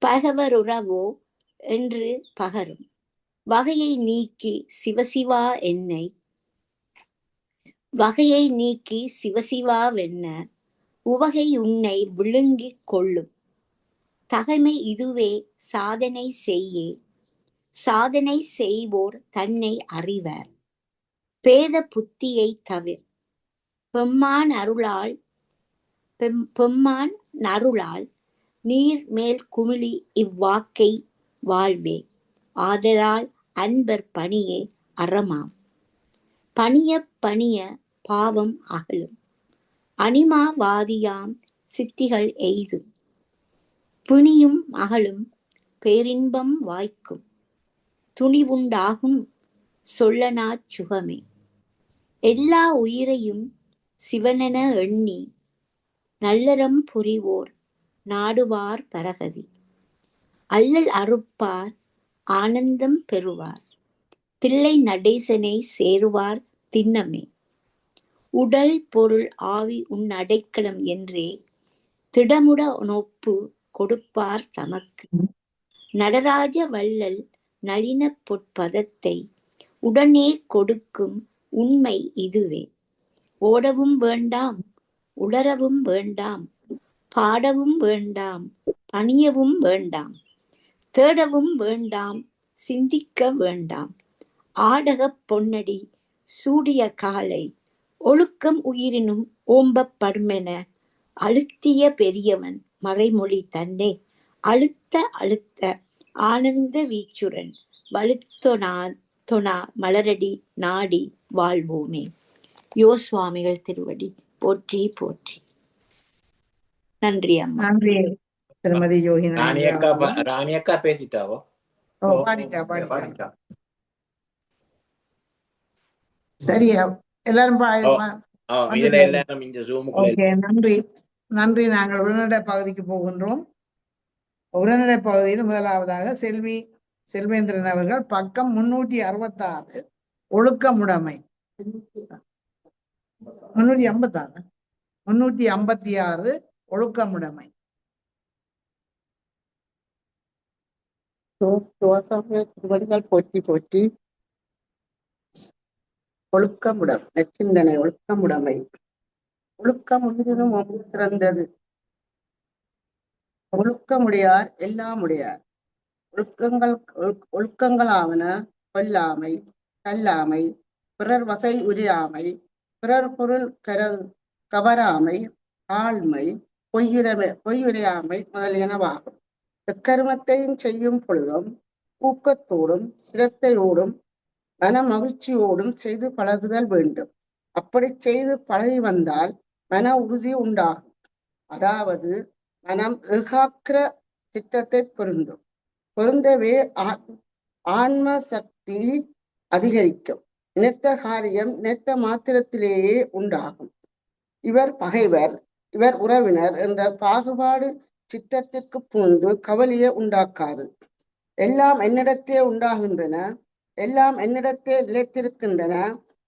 பகைவருறவோ என்று பகரும் வகையை நீக்கி சிவசிவா என்னை வகையை நீக்கி சிவசிவாவென்ன உவகை உன்னை விழுங்கிக் கொள்ளும். தகைமை இதுவே சாதனை செய்யே. சாதனை செய்வோர் தன்னை அறிவர். பேத புத்தியை தவிர பெம்மான் அருளால் நீர் மேல் குமிழி இவ்வாக்கை வாழ்வே. ஆதலால் அன்பர் பணியே அறமாம். பணிய பாவம் அகலும். அனிமாவாதியாம் சித்திகள் எய்தும். பிணியும் அகலும் பேரின்பம் வாய்க்கும். துணிவுண்டாகும் சொல்லனாச் சுகமே. எல்லா உயிரையும் சிவனென எண்ணி நல்லறம் புரிவோர் நாடுவார் பரகதி. அல்லல் அறுப்பார் ஆனந்தம் பெறுவார். தில்லை நடேசனை சேருவார் திண்ணமே. உடல் பொருள் ஆவி உன் அடைக்கலம் என்றே திடமுட நோப்பு கொடுப்பார் தமக்கு. நடராஜ வள்ளல் நளின பொற்பதத்தை உடனே கொடுக்கும் உண்மை இதுவே. ஓடவும் வேண்டாம், உளரவும் வேண்டாம், பாடவும் வேண்டாம், பணியவும் வேண்டாம், தேடவும் வேண்டாம், சிந்திக்க வேண்டாம். ஆடகப் பொன்னடி சூடிய காலை ஒழுக்கம் உயிரினும் ஓம்பப்படுமென அழுத்திய பெரியவன் மறைமொழி தன்னை அழுத்த அழுத்த ஆனந்த வீச்சுரன் வலுத்தொனா மலரடி நாடி வாழ்வோமே. யோ சுவாமிகள் திருவடி போற்றி போற்றி. நன்றி அம்மா. நன்றி திருமதி யோகினி ராணி அக்கா பேசிட்டாவோ? பாடிட்டா. சரியா எல்லாரும் நன்றி நன்றி. நாங்கள் உரைநடை பகுதிக்கு போகின்றோம். உரைநடை பகுதியில் முதலாவதாக செல்வேந்திரன் அவர்கள் பக்கம் 366 ஒழுக்கமுடைமை. 356 ஒழுக்கமுடைமை. போற்றி போற்றி. ஒழுக்கமுடம் நச்சிந்தனை. ஒழுக்கமுடைமை. ஒழுக்கம் உயிரினும் சிறந்தது. ஒழுக்கமுடையார் எல்லாம் உடையார். ஒழுக்கங்களாவன கொல்லாமை, கல்லாமை, பிறர் வசை உரியாமை, பிறர் பொருள் கவராமை, ஆழ்மை, பொய்யுரையாமை முதலியனவாகும். எக்கருமத்தையும் செய்யும் பொழுதும் ஊக்கத்தோடும் சிரத்தையோடும் மன மகிழ்ச்சியோடும் செய்து பழகுதல் வேண்டும். அப்படி செய்து பழகி வந்தால் மன உறுதி உண்டாகும். அதாவது மனம் ஏகாக்கிர சித்தத்தை பொருந்தவே ஆன்ம சக்தி அதிகரிக்கும். நினைத்த காரியம் நினைத்த மாத்திரத்திலேயே உண்டாகும். இவர் பகைவர், இவர் உறவினர் என்ற பாகுபாடு சித்தத்திற்கு பூந்து கவலையை உண்டாக்காது. எல்லாம் என்னிடத்தே உண்டாகின்றன, எல்லாம் என்னிடத்தே நிலைத்திருக்கின்றன,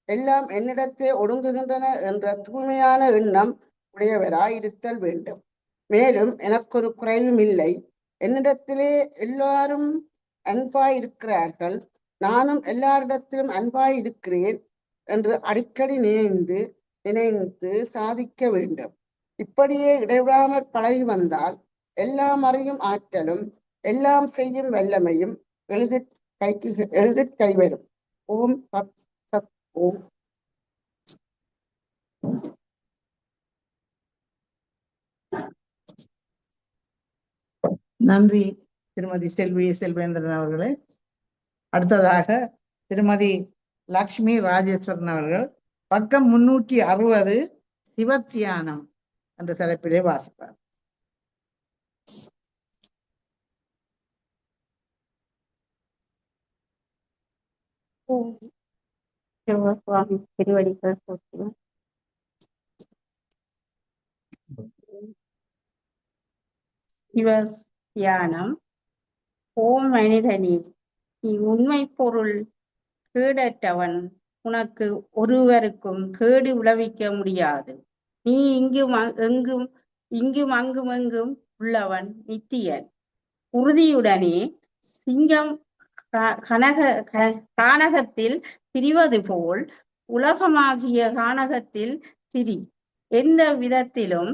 எல்லாம் என்னிடத்தே ஒடுங்குகின்றன என்ற தூய்மையான எண்ணம் உடையவராயிருத்தல் வேண்டும். மேலும் எனக்கொரு குறையும் இல்லை, என்னிடத்திலே எல்லாரும் அன்பாயிருக்கிறார்கள், நானும் எல்லாரிடத்திலும் அன்பாயிருக்கிறேன் என்று அடிக்கடி நினைந்து சாதிக்க வேண்டும். இப்படியே இடைவிடாமல் பழகி வந்தால் எல்லாம் அறியும் ஆற்றலும் எல்லாம் செய்யும் வல்லமையும் எளிதிற் கைவரும். ஓம் சத் சத் ஓம். நன்றி திருமதி செல்வேந்திரன் அவர்களே. அடுத்ததாக திருமதி லக்ஷ்மி ராஜேஸ்வரன் அவர்கள் பக்கம் 360 சிவத்தியானம் என்ற தலைப்பிலே வாசிப்பார். சுவாமி திருவடிகள் போற்றுவோம். தியானம். ஓம் மனிதனே, நீ உண்மை பொருள் கேடற்றவன், உனக்கு ஒருவருக்கும் கேடு விளைவிக்க முடியாது. நீ இங்கும் அங்கும் உள்ளவன் நித்தியன். உறுதியுடனே சிங்கம் கானகத்தில் திரிவது போல் உலகமாகிய கானகத்தில் திரி. எந்த விதத்திலும்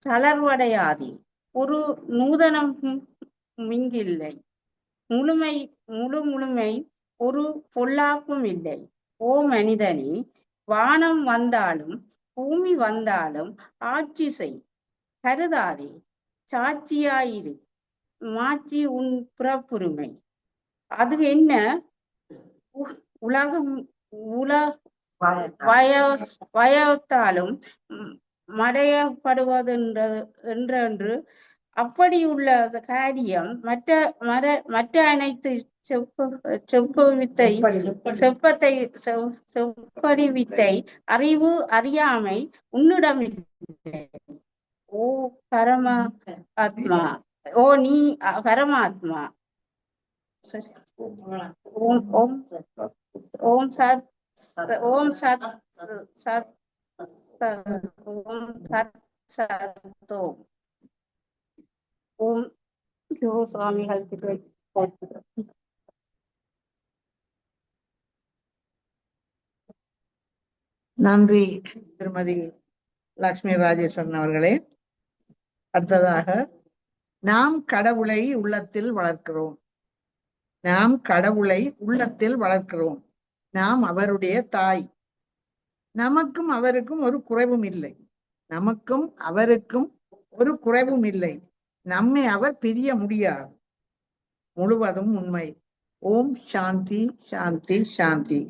தளர்வடையாதே. ஒரு நூதனம் இங்கில்லை, முழுமை ஒரு பொல்லாப்பும் இல்லை. ஓ மனிதனே, வானம் வந்தாலும் பூமி வந்தாலும் ஆட்சி செய், கருதாதே, சாட்சியாயிரு, மாட்சி உன் பிறப்புரிமை. அது என்ன? உலகம் வயத்தாலும் மடையப்படுவதென்று அப்படி உள்ள காரியம் மற்ற அனைத்து செப்படி வித்தை அறிவு அறியாமை உன்னிடமில்லை. ஓ பரமாத்மா, ஓ நீ பரமாத்மா. ஓம் ஓம் ஓம் சத் ஓம் சத் சத் ஓம் சத் சத் ஓம். ஓம் யோக சுவாமிகள் திருவடி போற்றுகிறோம். நன்றி திருமதி லக்ஷ்மி ராஜேஸ்வரன் அவர்களே. அடுத்ததாக, நாம் கடவுளை உள்ளத்தில் வளர்க்கிறோம். நாம் கடவுளை உள்ளத்தில் வளர்க்கிறோம். நாம் அவருடைய தாய். நமக்கும் அவருக்கும் ஒரு குறைவும் இல்லை. நமக்கும் அவருக்கும் ஒரு குறைவும் இல்லை. நம்மை அவர் பிரிய முடியாது. முழுவதும் உண்மை. ஓம் சாந்தி சாந்தி சாந்தி.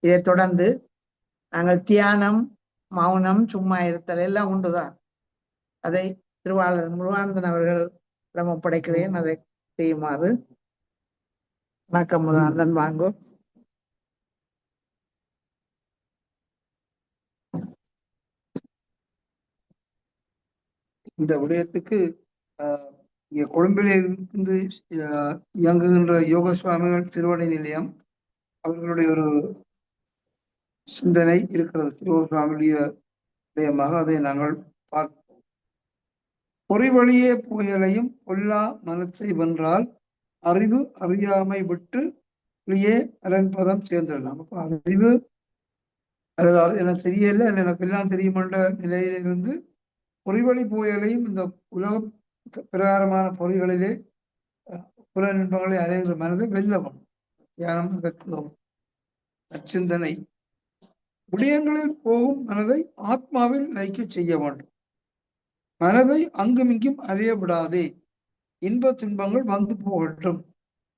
இதைத் தொடர்ந்து நாங்கள் தியானம், மௌனம், சும்மா இருத்தல் எல்லாம் உண்டுதான். அதை திருவாளர் முருகானந்தன் அவர்களிடம் ஒப்படைக்கிறேன். அதை செய்யுமாறு. வணக்கம் முருகானந்தன், வாங்கோ. இந்த விடயத்துக்கு இங்க கொழும்பிலே இருந்து இயங்குகின்ற யோக சுவாமிகள் திருவடி நிலையம் அவர்களுடைய ஒரு சிந்தனை இருக்கிறது. யோக சுவாமியுடைய விடயமாக அதை நாங்கள் பார்ப்போம். பொறிவழியே புயலையும் பொல்லா மனத்தை வென்றால் அறிவு அறியாமை விட்டு வெளியே அரண்பதம் சேர்ந்துடலாம். அப்ப அறிவு அல்லது எனக்கு தெரியல, எனக்கு எல்லாம் தெரியுமென்ற நிலையிலிருந்து பொறிவழி புயலையும் இந்த உலக பிரகாரமான பொறிகளிலே புலநின்பங்களை அலைகிற மனதை வெல்லவும் தியானம் கற்கும் அச்சிந்தனை விடயங்களில் போகும் மனதை ஆத்மாவில் லயிக்க செய்ய வேண்டும். மனதை அங்குமிங்கும் அலைய விடாதே. இன்ப துன்பங்கள் வந்து போகட்டும்.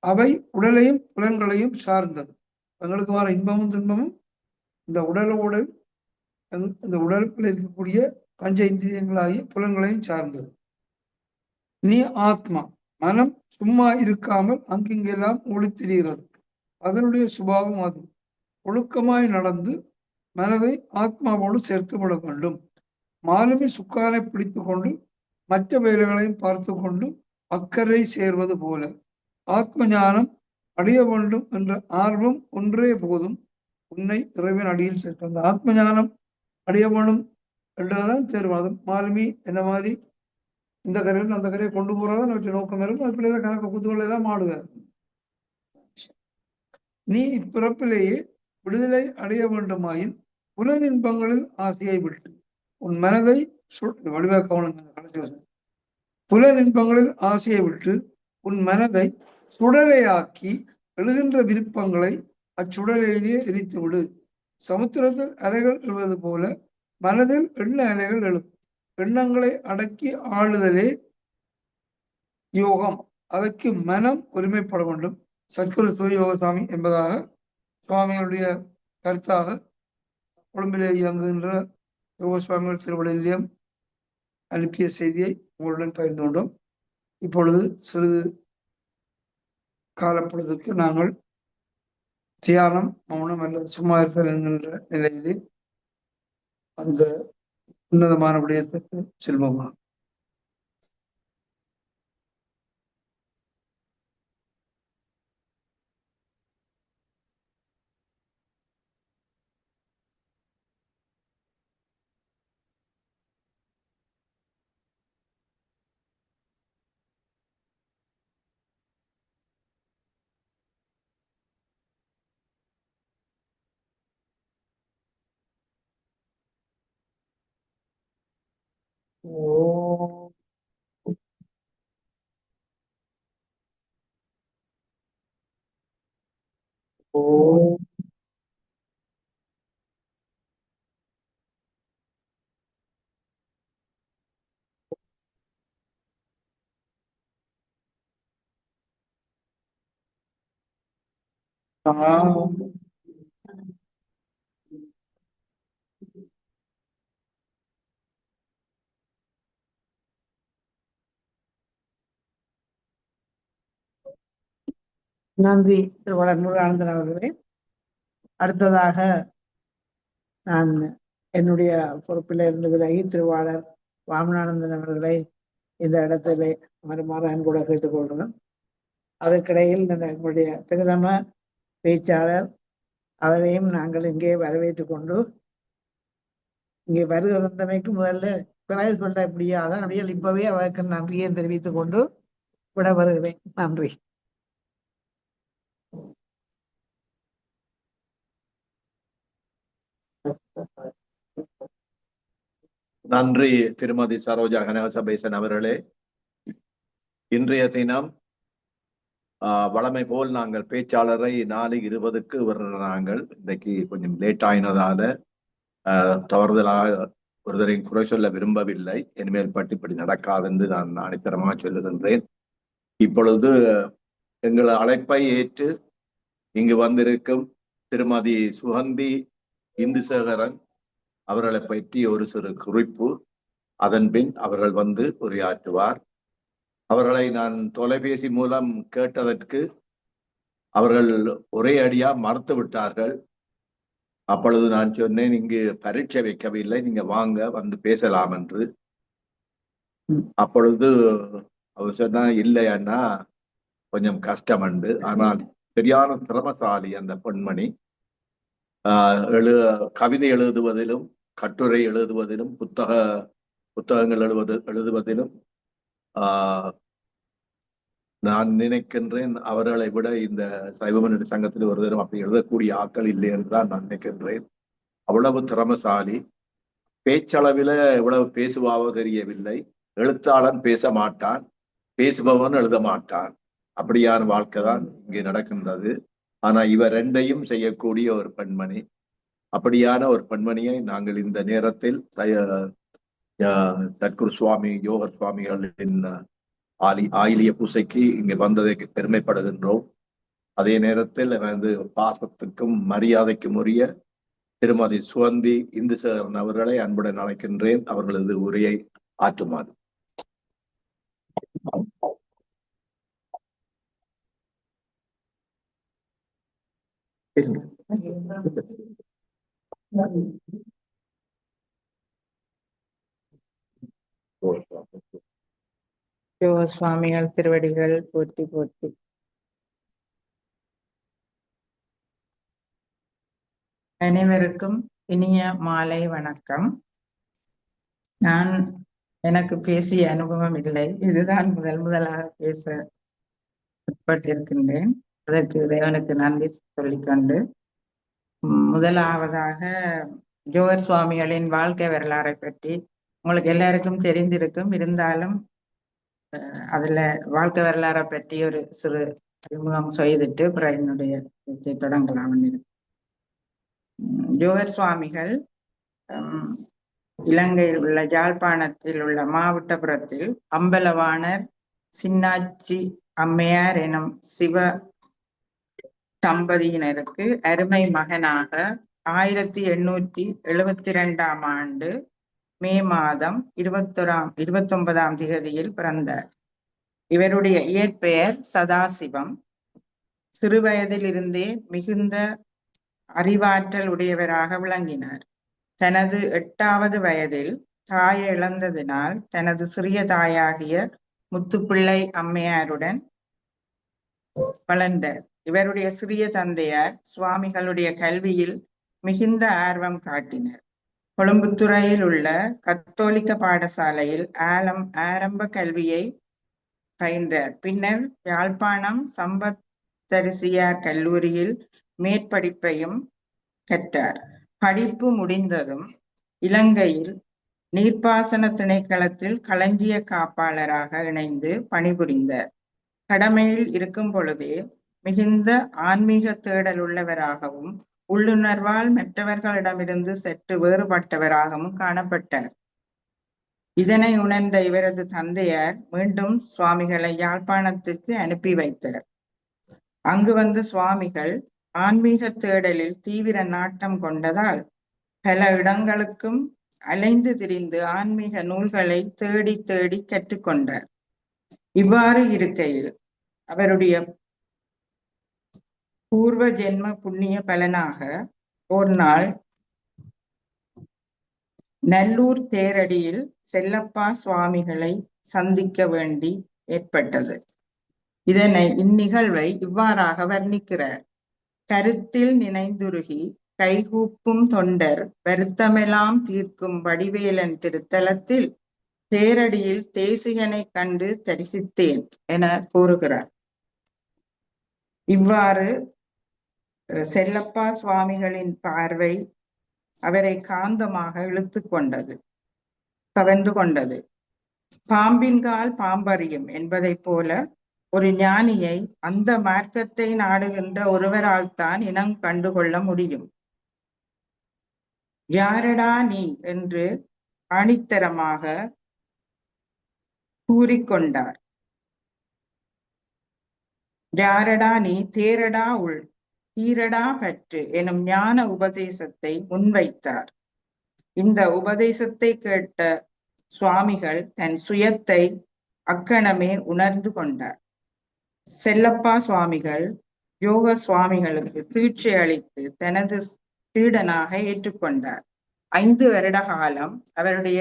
அவை உடலையும் புலன்களையும் சார்ந்தது. தங்களுக்கு வர இன்பமும் துன்பமும் இந்த உடலோடு இந்த உடலுக்குள் இருக்கக்கூடிய பஞ்ச இந்திரியங்களாகிய புலன்களையும் சார்ந்தது. நீ ஆத்மா. மனம் சும்மா இருக்காமல் அங்கிங்கெல்லாம் ஓடித்திரிகிறது. அதனுடைய சுபாவம் அது. ஒழுக்கமாய் நடந்து மனதை ஆத்மாவோடு சேர்த்து விட வேண்டும். மாலுமி சுக்கானை பிடித்து கொண்டு மற்ற வேலைகளையும் பார்த்து கொண்டு அக்கறை சேர்வது போல ஆத்ம ஞானம் அடைய வேண்டும் என்ற ஆர்வம் ஒன்றே போதும் உன்னை இறைவன் அடியில் சேர்க்க. அந்த ஆத்ம ஞானம் அடைய வேண்டும் என்றதான் தேர்வு. அது மாலுமி என்ன மாதிரி இந்த கரையில் அந்த கரையை கொண்டு போறதான் அவற்றை நோக்கம் இருக்கும். அது பிள்ளைகளை கணக்கு குத்துக்களை எல்லாம் ஆடுவார். நீ இப்பிறப்பிலேயே விடுதலை அடைய வேண்டுமாயின் புலனின்பங்களில் ஆசையை விட்டு உன் மனதை வடிவாக கவனிங்க. புலனின்பங்களில் ஆசையை விட்டு உன் மனதை சுடலையாக்கி எழுகின்ற விருப்பங்களை அச்சுடலையிலேயே எரித்து விடு. சமுத்திரத்தில் அலைகள் எழுவது போல மனதில் எண்ண அலைகள் எழும். எண்ணங்களை அடக்கி ஆளுதலே யோகம். அதற்கு மனம் ஒருமைப்பட வேண்டும். சத்குரு சிவயோக சுவாமி என்பதாக சுவாமிகளுடைய கருத்தாக கொழும்பிலே இயங்குகின்ற யோக சுவாமிகள் திருவடி நிலையம் அனுப்பிய செய்தியை உங்களுடன் பகிர்ந்து கொண்டோம். இப்பொழுது சிறிது காலப்பொழுதுக்கு நாங்கள் தியானம், மௌனம் அல்லது சும்மா இருத்தல் என்கின்ற நிலையிலே அந்த உன்னதமான விடயத்துக்கு செல்வோமா. ஓ ஓ நன்றி திருவாளர் முருகானந்தன் அவர்களே. அடுத்ததாக நான் என்னுடைய பொறுப்பில் இருந்து விலகி திருவாளர் வாமனானந்தன் அவர்களை இந்த இடத்திலே வருமாறு அன்போட கேட்டுக்கொள்கிறோம். அதற்கிடையில் எங்களுடைய பிரதம பேச்சாளர் அவரையும் நாங்கள் இங்கே வரவேற்றுக் கொண்டு இங்கே வருகிறந்தமைக்கு முதல்ல பிறகு சொல்ல இப்படியா அதான் அப்படியே இப்பவே அவருக்கு நன்றியை தெரிவித்துக் கொண்டு விட வருகிறேன். நன்றி. நன்றி திருமதி சரோஜா கனகசபேசன் அவர்களே. இன்றைய தினம் வழமை போல் நாங்கள் பேச்சாளரை 4:20க்கு நாங்கள் இன்றைக்கு கொஞ்சம் லேட் ஆயினதால தவறுதலாக ஒருத்தரையும் குறை சொல்ல விரும்பவில்லை. இனிமேல் பட்டு இப்படி நடக்காது என்று நான் ஆணித்தரமாக சொல்லுகின்றேன். இப்பொழுது எங்கள் அழைப்பை ஏற்று இங்கு வந்திருக்கும் திருமதி சுகந்தி இந்துசேகரன் அவர்களை பற்றி ஒரு சிறு குறிப்பு, அதன் பின் அவர்கள் வந்து உரையாற்றுவார். அவர்களை நான் தொலைபேசி மூலம் கேட்டதற்கு அவர்கள் ஒரே அடியா மறுத்து விட்டார்கள். அப்பொழுது நான் சொன்னேன், இங்கு பரீட்சை வைக்கவில்லை, நீங்க வாங்க வந்து பேசலாம் என்று. அப்பொழுது அவர் சொன்னா, இல்லையன்னா கொஞ்சம் கஷ்டம் உண்டு. ஆனால் சரியான திறமசாலி அந்த பெண்மணி. கவிதை எழுதுவதிலும் கட்டுரை எழுதுவதிலும் புத்தகங்கள் எழுதுவதிலும் நான் நினைக்கின்றேன் அவர்களை விட இந்த சைவமனித சங்கத்தில் ஒரு தரம் அப்படி எழுதக்கூடிய ஆட்கள் இல்லை என்றுதான் நான் நினைக்கின்றேன். அவ்வளவு திறமசாலி. பேச்சளவில் எவ்வளவு பேசுவாவோ தெரியவில்லை. எழுத்தாளன் பேச மாட்டான், பேசுபவன் எழுத மாட்டான். அப்படியான வாழ்க்கை தான் இங்கே நடக்கின்றது. ஆனா இவர் ரெண்டையும் செய்யக்கூடிய ஒரு பெண்மணி. அப்படியான ஒரு பெண்மணியை நாங்கள் இந்த நேரத்தில் சத்குரு சுவாமி யோகர் சுவாமிகளின் ஆயிலிய பூசைக்கு இங்கு வந்ததை பெருமைப்படுகின்றோம். அதே நேரத்தில் பாசத்துக்கும் மரியாதைக்கும் உரிய திருமதி சுகந்தி இந்துசேகரன் அவர்களை அன்புடன் அழைக்கின்றேன். அவர்களது உரையை ஆற்றுமாறு. சுவாமிகள் திருவடிகள் போற்றி போற்றி. அனைவருக்கும் இனிய மாலை வணக்கம். நான் எனக்கு பேசிய அனுபவம் இல்லை, இதுதான் முதலாக பேச உட்பட்டிருக்கின்றேன். அதற்கு இறைவனுக்கு நன்றி சொல்லிக்கொண்டு, முதலாவதாக ஜோகர் சுவாமிகளின் வாழ்க்கை வரலாறை பற்றி உங்களுக்கு எல்லாருக்கும் தெரிந்திருக்கும். இருந்தாலும் அதுல வாழ்க்கை வரலாறை பற்றி ஒரு சிறு அறிமுகம் செய்துட்டு அப்புறம் என்னுடைய தொடங்கலாம். ஜோகர் சுவாமிகள் இலங்கையில் உள்ள யாழ்ப்பாணத்தில் உள்ள மாவட்டபுரத்தில் அம்பலவாணர் சின்னாச்சி அம்மையார் எனும் சிவ தம்பதியினருக்கு அருமை மகனாக 1872 ஆண்டு மே மாதம் 29ஆம் திகதியில் பிறந்தார். இவருடைய இயற்பெயர் சதாசிவம். சிறுவயதில் இருந்தே மிகுந்த அறிவாற்றல் உடையவராக விளங்கினார். தனது 8வது வயதில் தாயை இழந்ததினால் தனது சிறிய தாயாகிய முத்துப்பிள்ளை அம்மையாருடன் வளர்ந்தார். இவருடைய சிறிய தந்தையார் சுவாமிகளுடைய கல்வியில் மிகுந்த ஆர்வம் காட்டினர். கொழும்புத்துறையில் உள்ள கத்தோலிக்க பாடசாலையில் ஆரம்ப கல்வியை பயின்றார். பின்னர் யாழ்ப்பாணம் சம்பத்தரிசியார் கல்லூரியில் மேற்படிப்பையும் கற்றார். படிப்பு முடிந்ததும் இலங்கையில் நீர்ப்பாசன திணைக்களத்தில் களஞ்சிய காப்பாளராக இணைந்து பணிபுரிந்தார். கடமையில் இருக்கும் பொழுதே மிகுந்த ஆன்மீக தேடல் உள்ளவராகவும் உள்ளுணர்வால் மற்றவர்களிடமிருந்து சற்று வேறுபட்டவராகவும் காணப்பட்டார். இதனை உணர்ந்த இவரது தந்தையார் மீண்டும் சுவாமிகளை யாழ்ப்பாணத்துக்கு அனுப்பி வைத்தார். அங்கு வந்த சுவாமிகள் ஆன்மீக தேடலில் தீவிர நாட்டம் கொண்டதால் பல இடங்களுக்கும் அலைந்து திரிந்து ஆன்மீக நூல்களை தேடி தேடி கற்றுக்கொண்டார். இவ்வாறு இருக்கையில் அவருடைய பூர்வ ஜென்ம புண்ணிய பலனாக ஒரு நாள் நல்லூர் தேரடியில் செல்லப்பா சுவாமிகளை சந்திக்க வேண்டி ஏற்பட்டது. இந்நிகழ்வை இவ்வாறாக வர்ணிக்கிறார். கருத்தில் நினைந்துருகி கைகூப்பும் தொண்டர் வருத்தமெல்லாம் தீர்க்கும் வடிவேலன் திருத்தலத்தில் தேரடியில் தேசிகனை கண்டு தரிசித்தேன் என கூறுகிறார். இவ்வாறு செல்லப்பா சுவாமிகளின் பார்வை அவரை காந்தமாக இழுத்து கொண்டது, கவர்ந்து கொண்டது. பாம்பின்கால் பாம்பறியும் என்பதை போல ஒரு ஞானியை அந்த மார்க்கத்தை நாடுகின்ற ஒருவரால் தான் இனம் கண்டுகொள்ள முடியும். யாரடா நீ என்று ஆணித்தரமாக கூறிக்கொண்டார். யாரடா நீ, தேரடா உள், தீரடா பற்று எனும் ஞான உபதேசத்தை முன்வைத்தார். இந்த உபதேசத்தை கேட்ட சுவாமிகள் தன் சுயத்தை அக்கணமே உணர்ந்து கொண்டார். செல்லப்பா சுவாமிகள் யோக சுவாமிகளுக்கு தீட்சை அளித்து தனது சீடனாக ஏற்றுக்கொண்டார். 5 வருட காலம் அவருடைய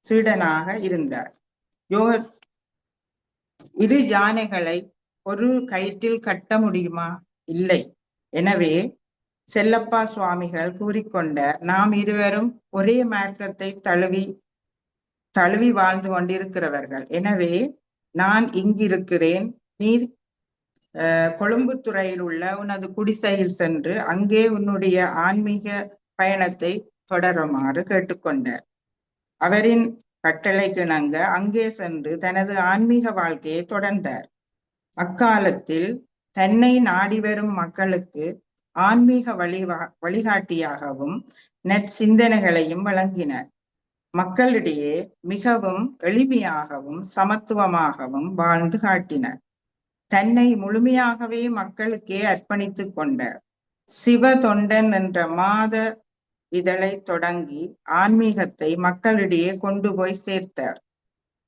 சீடனாக இருந்தார். யோக இரு யானைகளை ஒரு கயிற்றில் கட்ட முடியுமா? இல்லை. எனவே செல்லப்பா சுவாமிகள் கூறிக்கொண்டார், நாம் இருவரும் ஒரே மார்க்கத்தை தழுவி வாழ்ந்து கொண்டிருக்கிறவர்கள். எனவே நான் இங்கிருக்கிறேன், நீ கொழும்புத்துறையில் உள்ள உனது குடிசையில் சென்று அங்கே உன்னுடைய ஆன்மீக பயணத்தை தொடருமாறு கேட்டுக்கொண்டார். அவரின் கட்டளைக்கிணங்க அங்கே சென்று தனது ஆன்மீக வாழ்க்கையை தொடர்ந்தார். அக்காலத்தில் தன்னை நாடி வரும் மக்களுக்கு ஆன்மீக வழிகாட்டியாகவும் நற்சிந்தனைகளையும் வழங்கினார். மக்களிடையே மிகவும் எளிமையாகவும் சமத்துவமாகவும் வாழ்ந்து காட்டினார். தன்னை முழுமையாகவே மக்களுக்கே அர்ப்பணித்துக் கொண்டார். சிவ தொண்டன் என்ற மாத இதழை தொடங்கி ஆன்மீகத்தை மக்களிடையே கொண்டு போய் சேர்த்தார்.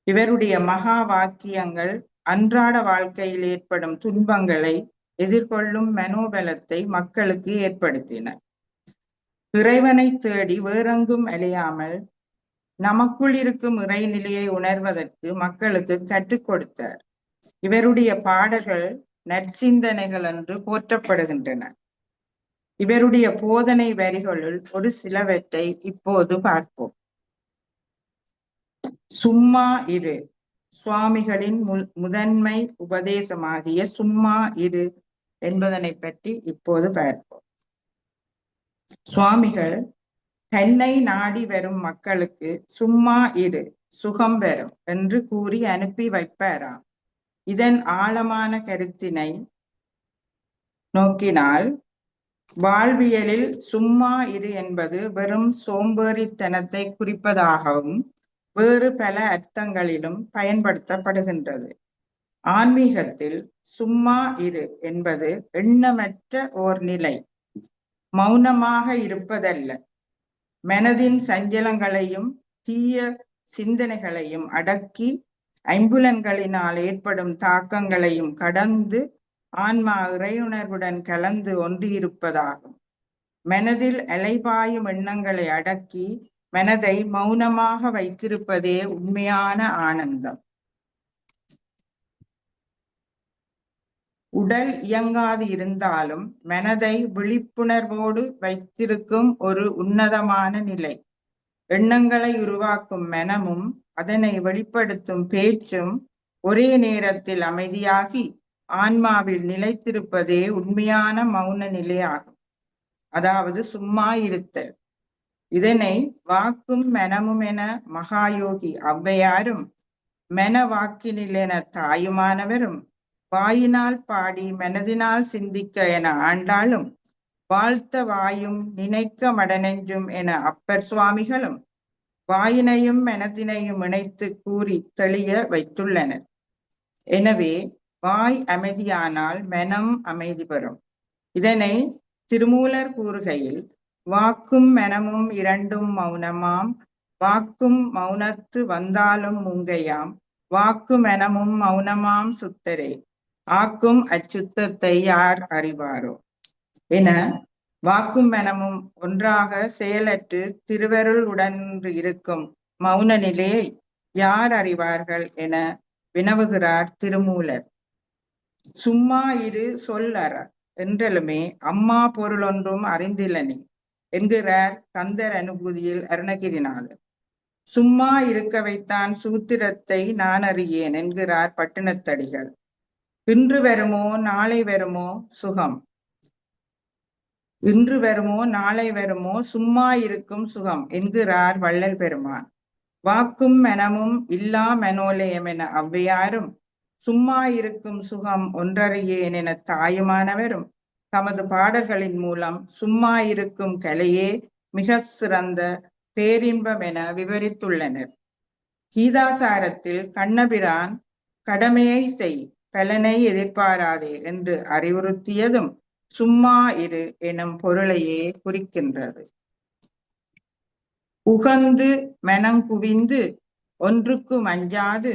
இவருடைய மகா வாக்கியங்கள் அன்றாட வாழ்க்கையில் ஏற்படும் துன்பங்களை எதிர்கொள்ளும் மனோபலத்தை மக்களுக்கு ஏற்படுத்தின. இறைவனை தேடி வேறெங்கும் அலையாமல் நமக்குள் இருக்கும் இறைநிலையை உணர்வதற்கு மக்களுக்கு கற்றுக் கொடுத்தார். இவருடைய பாடல்கள் நற்சிந்தனைகள் என்று போற்றப்படுகின்றன. இவருடைய போதனை வரிகளுள் ஒரு சிலவற்றை இப்போது பார்ப்போம். சும்மா இரு, சுவாமிகளின் முதன்மை உபதேசமாகிய சும்மா இரு என்பதனை பற்றி இப்போது பார்ப்போம். சுவாமிகள் தன்னை நாடி வரும் மக்களுக்கு சும்மா இரு, சுகம் பெறும் என்று கூறி அனுப்பி வைப்பாராம். இதன் ஆழமான கருத்தினை நோக்கினால் வாழ்வியலில் சும்மா இரு என்பது வெறும் சோம்பேறித்தனத்தை குறிப்பதாகவும் வேறு பல அர்த்தங்களிலும் பயன்படுத்தப்படுகின்றது. ஆன்மீகத்தில் சும்மா இரு என்பது எண்ணமற்ற ஓர் நிலை, மௌனமாக இருப்பதல்ல. மனதின் சஞ்சலங்களையும் தீய சிந்தனைகளையும் அடக்கி ஐம்புலன்களினால் ஏற்படும் தாக்கங்களையும் கடந்து ஆன்மா இறையுணர்வுடன் கலந்து ஒன்றியிருப்பதாகும். மனதில் அலைபாயும் எண்ணங்களை அடக்கி மனதை மௌனமாக வைத்திருப்பதே உண்மையான ஆனந்தம். உடல் இயங்காது இருந்தாலும் மனதை விழிப்புணர்வோடு வைத்திருக்கும் ஒரு உன்னதமான நிலை. எண்ணங்களை உருவாக்கும் மனமும் அதனை வெளிப்படுத்தும் பேச்சும் ஒரே நேரத்தில் அமைதியாகி ஆன்மாவில் நிலைத்திருப்பதே உண்மையான மௌன நிலையாகும். அதாவது சும்மா இருத்தல். இதனை வாக்கும் மனமும் என மகாயோகி ஔவையாரும், மன வாக்கினில் என தாயுமானவரும், வாயினால் பாடி மனதினால் சிந்திக்க என ஆண்டாளும், வாழ்த்த வாயும் நினைக்க மடநெஞ்சும் என அப்பர் சுவாமிகளும் வாயினையும் மனதினையும் இணைத்து கூறி தெளிய வைத்துள்ளனர். எனவே வாய் அமைதியானால் மனம் அமைதி பெறும். இதனை திருமூலர் கூறுகையில், வாக்கும் மனமும் இரண்டும் மௌனமாம், வாக்கும் மௌனத்து வந்தாலும் மூங்கையாம், வாக்கு மனமும் மௌனமாம் சுத்தரே, ஆக்கும் அச்சுத்தத்தை யார் அறிவாரோ என வாக்கும் மனமும் ஒன்றாக செயலற்று திருவருள் உடன்று இருக்கும் மௌன நிலையை யார் அறிவார்கள் என வினவுகிறார் திருமூலர். சும்மா இரு சொல் அற என்றலுமே அம்மா பொருளொன்றும் அறிந்திலனே என்கிறார் கந்தர் அனுபூதியில் அருணகிரிநாதர். சும்மா இருக்க வைத்தான் சூத்திரத்தை நான் அறியேன் என்கிறார் பட்டினத்தடிகள். இன்று வருமோ நாளை வருமோ சுகம், இன்று வருமோ நாளை வருமோ சும்மா இருக்கும் சுகம் என்கிறார் வள்ளல் பெருமான். வாக்கும் மனமும் இல்லா மனோலயம் என ஔவையாரும், சும்மா இருக்கும் சுகம் ஒன்றறியேன் என தாயுமானவரும் தமது பாடல்களின் மூலம் சும்மா இருக்கும் கலையே மிக சிறந்த பேரின்பம் என விவரித்துள்ளனர். கீதாசாரத்தில் கண்ணபிரான் கடமையை செய், பலனை எதிர்பாராதே என்று அறிவுறுத்தியதும் சும்மா இரு எனும் பொருளையே குறிக்கின்றது. உகந்து மனங்குவிந்து ஒன்றுக்கும் அஞ்சாது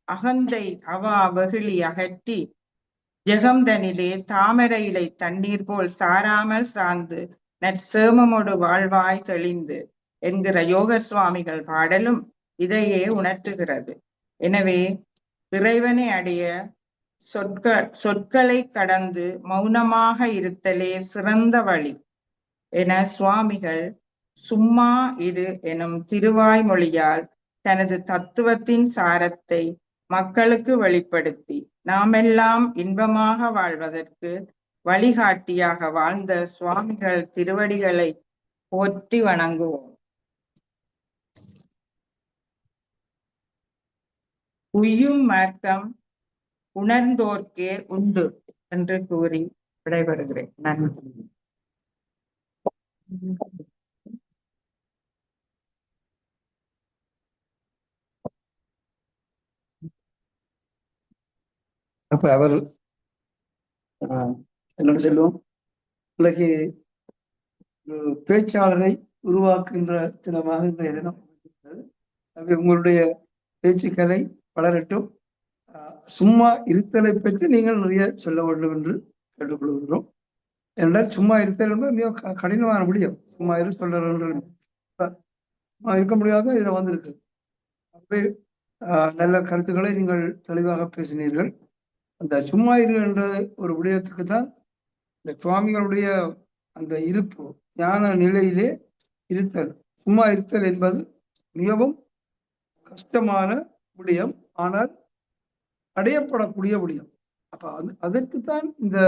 அகந்தை அவா வெகுளி அகற்றி ஜெகம்தனிலே தாமரை இலை தண்ணீர் போல் சாராமல் சார்ந்து நற்சேமமோடு வாழ்வாய் தெளிந்து என்கிற யோகர் சுவாமிகள் பாடலும் இதையே உணர்த்துகிறது. எனவே இறைவனை அடைய சொற்களை கடந்து மௌனமாக இருத்தலே சிறந்த வழி என சுவாமிகள் சும்மா இரு எனும் திருவாய்மொழியால் தனது தத்துவத்தின் சாரத்தை மக்களுக்கு வெளிப்படுத்தி நாமெல்லாம் இன்பமாக வாழ்வதற்கு வழிகாட்டியாக வாழ்ந்த சுவாமிகள் திருவடிகளை போற்றி வணங்குவோம். உய்யும் மார்க்கம் உணர்ந்தோர்க்கே உண்டு என்று கூறி விடைபெறுகிறேன். நன்றி. அப்ப அவர் என்னோட செல்வம் இன்னைக்கு பேச்சாளரை உருவாக்குகின்ற தினமாக இன்றைய தினம். உங்களுடைய பேச்சுக்கலை வளரட்டும். சும்மா இருத்தலை பற்றி நீங்கள் நிறைய சொல்ல வேண்டும் என்று கேட்டுக்கொள்கின்றோம். என்றால் சும்மா இருத்தல் என்பது மிக கடினமான முடியும். சும்மா இரு சொல்ற இருக்க முடியாத இதில் வந்திருக்கு. அப்படி நல்ல கருத்துக்களை நீங்கள் தெளிவாக பேசினீர்கள். அந்த சும்மா இரு என்ற ஒரு விடயத்துக்கு தான் இந்த சுவாமிகளுடைய அந்த இருப்பு ஞான நிலையிலே இருத்தல். சும்மா இருத்தல் என்பது மிகவும் கஷ்டமான விடயம், ஆனால் அடையப்படக்கூடிய விடயம். அப்ப அதற்குத்தான் இந்த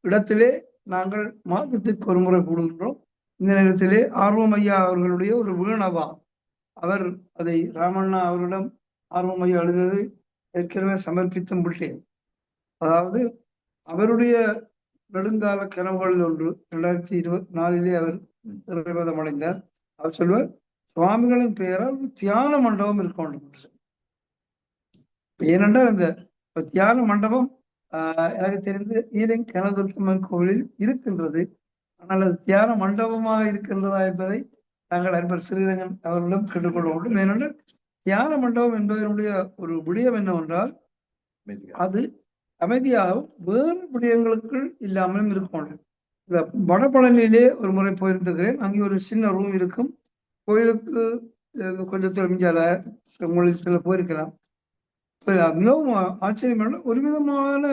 இடத்திலே நாங்கள் மாதத்திற்கு ஒரு முறை கூடுகின்றோம். இந்த நேரத்திலே ஆர்வம் ஐயா அவர்களுடைய ஒரு வீணவா, அவர் அதை ராமண்ணா அவரிடம் ஆர்வம் ஐயா எழுதுவது ஏற்கனவே சமர்ப்பித்தும் விட்டேன். அதாவது அவருடைய நெடுங்கால கனவுகளில் ஒன்று 2024 அவர் நிறைவேதம் அடைந்தார். அவர் சொல்வார், சுவாமிகளின் பெயரால் தியான மண்டபம் இருக்க வேண்டும். ஏனென்றால் அந்த தியான மண்டபம் எனக்கு தெரிந்து ஈரங் கனதுர்க்கம்மன் கோவிலில் இருக்கின்றது. ஆனால் அது தியான மண்டபமாக இருக்கின்றதா என்பதை நாங்கள் அன்பர் ஸ்ரீரங்கன் அவர்களிடம் கேட்டுக்கொள்ள வேண்டும். ஏனென்றால் தியான மண்டபம் என்பதனுடைய ஒரு விடயம் என்னவென்றால் அது அமைதியாகவும் வேறு விடயங்களுக்குள் இல்லாமலும் இருக்கும். இந்த வடபழனியிலே ஒரு முறை போயிருந்துக்கிறேன். அங்கே ஒரு சின்ன ரூம் இருக்கும். கோயிலுக்கு கொஞ்சம் தெரிஞ்சால உங்களில் சில போயிருக்கலாம். மிகவும் ஆச்சரியமான ஒரு விதமான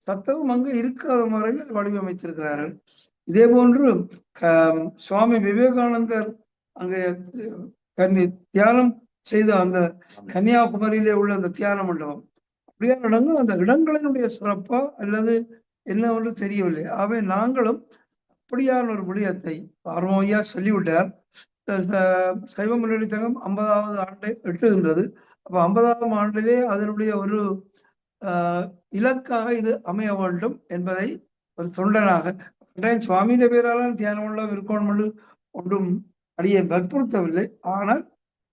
சத்தமும் அங்கு இருக்காத முறையில் வடிவமைத்திருக்கிறார்கள். இதே போன்று சுவாமி விவேகானந்தர் அங்கே தியானம் செய்த அந்த கன்னியாகுமரியிலே உள்ள அந்த தியான மண்டபம், அப்படியான இடங்கள் அந்த இடங்களினுடைய சிறப்பா அல்லது என்னவென்று தெரியவில்லை. ஆகவே நாங்களும் அப்படியான ஒரு விடயத்தை ஆர்வமையா சொல்லிவிட்டார். சைவ முன்னணி சங்கம் 50வது ஆண்டை எட்டுகின்றது. அப்ப 50ஆம் ஆண்டிலே அதனுடைய ஒரு இலக்காக இது அமைய வேண்டும் என்பதை ஒரு தொண்டனாக சுவாமியின் பேராலும் தியானம் உள்ள இருக்கணும் என்று ஒன்றும் அடியை வற்புறுத்தவில்லை. ஆனால்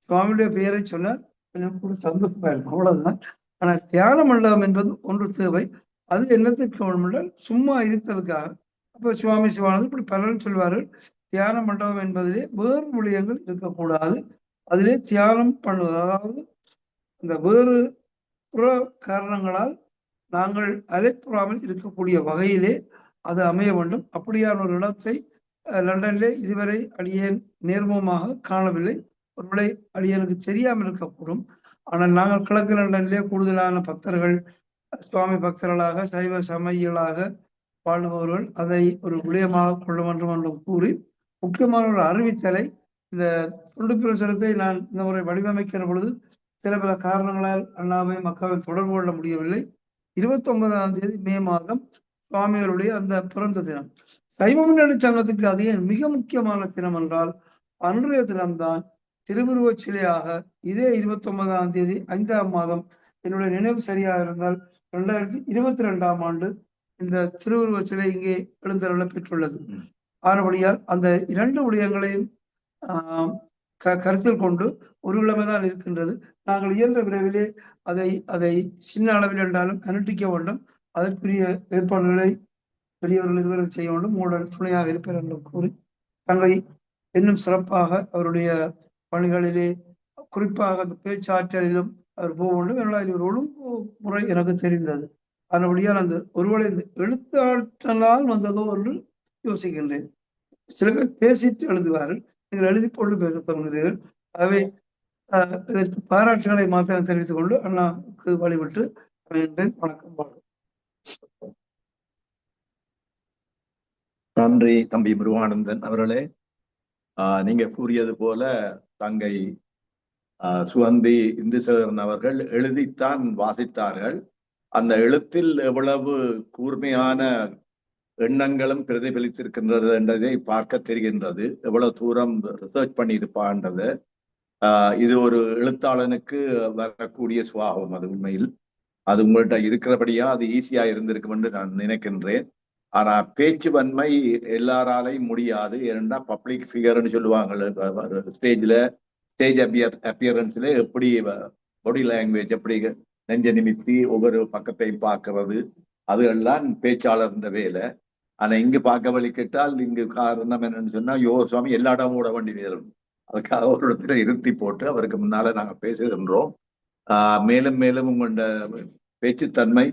சுவாமியுடைய பெயரை சொன்னால் கொஞ்சம் கூட சந்தோஷமா இருக்கும், அவ்வளவுதான். ஆனால் தியான மண்டபம் என்பது ஒன்று தேவை. அது என்னத்திற்கு வேண்டுமென்றால் சும்மா இருத்தலுக்காக. அப்ப சுவாமி சிவானது இப்படி பலரும் சொல்வார்கள், தியான மண்டபம் என்பதிலே வேறு விடயங்கள் இருக்கக்கூடாது, அதிலே தியானம் பண்ணுவது, அதாவது இந்த வேறு புற காரணங்களால் நாங்கள் அலைப்புறாமல் இருக்கக்கூடிய வகையிலே அது அமைய வேண்டும். அப்படியான ஒரு இடத்தை லண்டனிலே இதுவரை அடியேன் நேர்முகமாக காணவில்லை. ஒருவேளை அடியனுக்கு தெரியாமல் இருக்கக்கூடும். ஆனால் நாங்கள் கிழக்கு லண்டனிலே கூடுதலான பக்தர்கள், சுவாமி பக்தர்களாக சைவ சமயிகளாக வாழ்பவர்கள் அதை ஒரு விடயமாக கொள்ள வேண்டும் என்றும் கூறி முக்கியமான ஒரு அறிவித்தலை இந்த தொண்டு பிரசுரத்தை நான் இந்த முறை வடிவமைக்கிற பொழுது சில பல காரணங்களால் அண்ணாவை மக்களை தொடர்பு கொள்ள முடியவில்லை. 29ஆம் தேதி மே மாதம் சுவாமிகளுடைய அந்த பிறந்த தினம். சைவ முன்னணி சங்கத்துக்கு அது மிக முக்கியமான தினம் என்றால் அன்றைய தினம்தான் திருவுருவச் சிலையாக இதே 29ஆம் தேதி 5ஆம் மாதம், என்னுடைய நினைவு சரியாக இருந்தால் 2022ஆம் ஆண்டு இந்த திருவுருவச் சிலை இங்கே எழுந்தருள பெற்றுள்ளது. ஆனபடியால் அந்த 2 விடயங்களையும் கருத்தில் கொண்டு ஒரு கிழமைதான் இருக்கின்றது. நாங்கள் இயன்ற விரைவிலே அதை சின்ன அளவில் என்றாலும் அனுஷ்டிக்க வேண்டும். அதற்குரிய ஏற்பாடுகளை பெரியவர்கள் செய்ய வேண்டும். உங்களுடன் துணையாக இருப்பார் என்று கூறி தங்களை இன்னும் சிறப்பாக அவருடைய பணிகளிலே, குறிப்பாக அந்த பேச்சாற்றலிலும் அவர் போக வேண்டும். என்னால் ஒரு ஒழுங்கு முறை எனக்கு தெரிந்தது. அதன்படியால் அந்த ஒருவேளை இந்த எழுத்தாற்றலால் வந்ததோ என்று யோசிக்கின்றேன். சில பேர் பேசிட்டு எழுதுவார்கள், நீங்கள் எழுதி கொண்டு பேச தோன்றுகிறீர்கள். ஆகவே இதற்கு பாராட்டுகளை மாத்திரம் தெரிவித்துக் கொண்டு அண்ணாவுக்கு வழிபட்டு அமைகின்றேன். வணக்கம். வாழ்க. நன்றி தம்பி முருகானந்தன் அவர்களே. நீங்க கூறியது போல தங்கை சுகந்தி இந்துசேகரன் அவர்கள் எழுதித்தான் வாசித்தார்கள். அந்த எழுத்தில் எவ்வளவு கூர்மையான எண்ணங்களும் பிரதிபலித்திருக்கின்றது என்றதை பார்க்க தெரிகின்றது. எவ்வளவு தூரம் ரிசர்ச் பண்ணியிருப்பான்றது. இது ஒரு எழுத்தாளனுக்கு வரக்கூடிய சுபாவம். அது உண்மையில் அது உங்கள்கிட்ட இருக்கிறபடியா அது ஈஸியா இருந்திருக்கும் என்று நான் நினைக்கின்றேன். ஆனா பேச்சு வன்மை எல்லாராலையும் முடியாது. ஏன்னா பப்ளிக் ஃபிகர்ன்னு சொல்லுவாங்க. ஸ்டேஜ் அப்பியரன்ஸ்ல எப்படி பாடி லாங்குவேஜ், எப்படி நெஞ்ச நிமித்தி ஒவ்வொரு பக்கத்தையும் பார்க்கறது, அது எல்லாம் பேச்சாளர் இந்த வேலை. ஆனா இங்கு பார்க்க வழிக்கிட்டால் இங்கு காரணம் என்னன்னு சொன்னா, சுவாமி எல்லா இடமும் ஓட வேண்டி வேறும். அதுக்காக ஒரு இடத்துல இருத்தி போட்டு அவருக்கு முன்னால நாங்க பேசுகின்றோம். மேலும் மேலும் உங்களோட பேச்சுத்தன்மை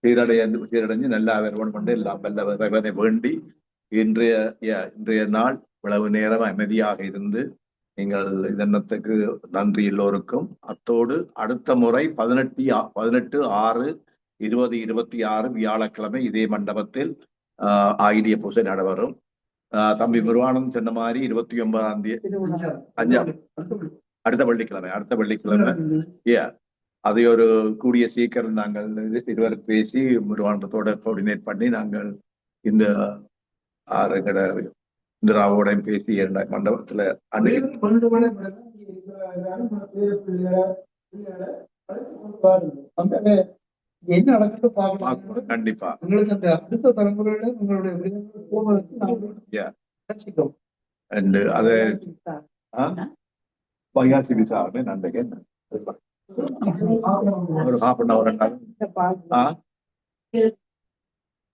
சீரடைஞ்சு நல்லா வேறுபடும் கொண்டு எல்லாம் வல்ல வேண்டி இன்றைய நாள் இவ்வளவு நேரம் அமைதியாக இருந்து நீங்கள் இதனத்துக்கு நன்றி எல்லோருக்கும். அத்தோடு அடுத்த முறை 18/6/2026 வியாழக்கிழமை இதே மண்டபத்தில் ஆயிரிய பூசை நடைபெறும். தம்பி முருகானந்தன் சொன்ன மாதிரி 29ஆம் தேதி அடுத்த வெள்ளிக்கிழமை அதை ஒரு கூடிய சீக்கிரம் நாங்கள் இருவர் பேசி முருகானந்தத்தோட கோஆர்டினேட் பண்ணி நாங்கள் இந்த இந்திராவோட பேசி மண்டபத்துல என்ன நடக்குது பார்க்கலாம். கண்டிப்பா உங்களுக்கு அந்த அடுத்த தலைமுறையில உங்களுடைய அதை பையாசி விசாரணை நன்றைக்கு ஒரு ஹாஃப் அன் அவர்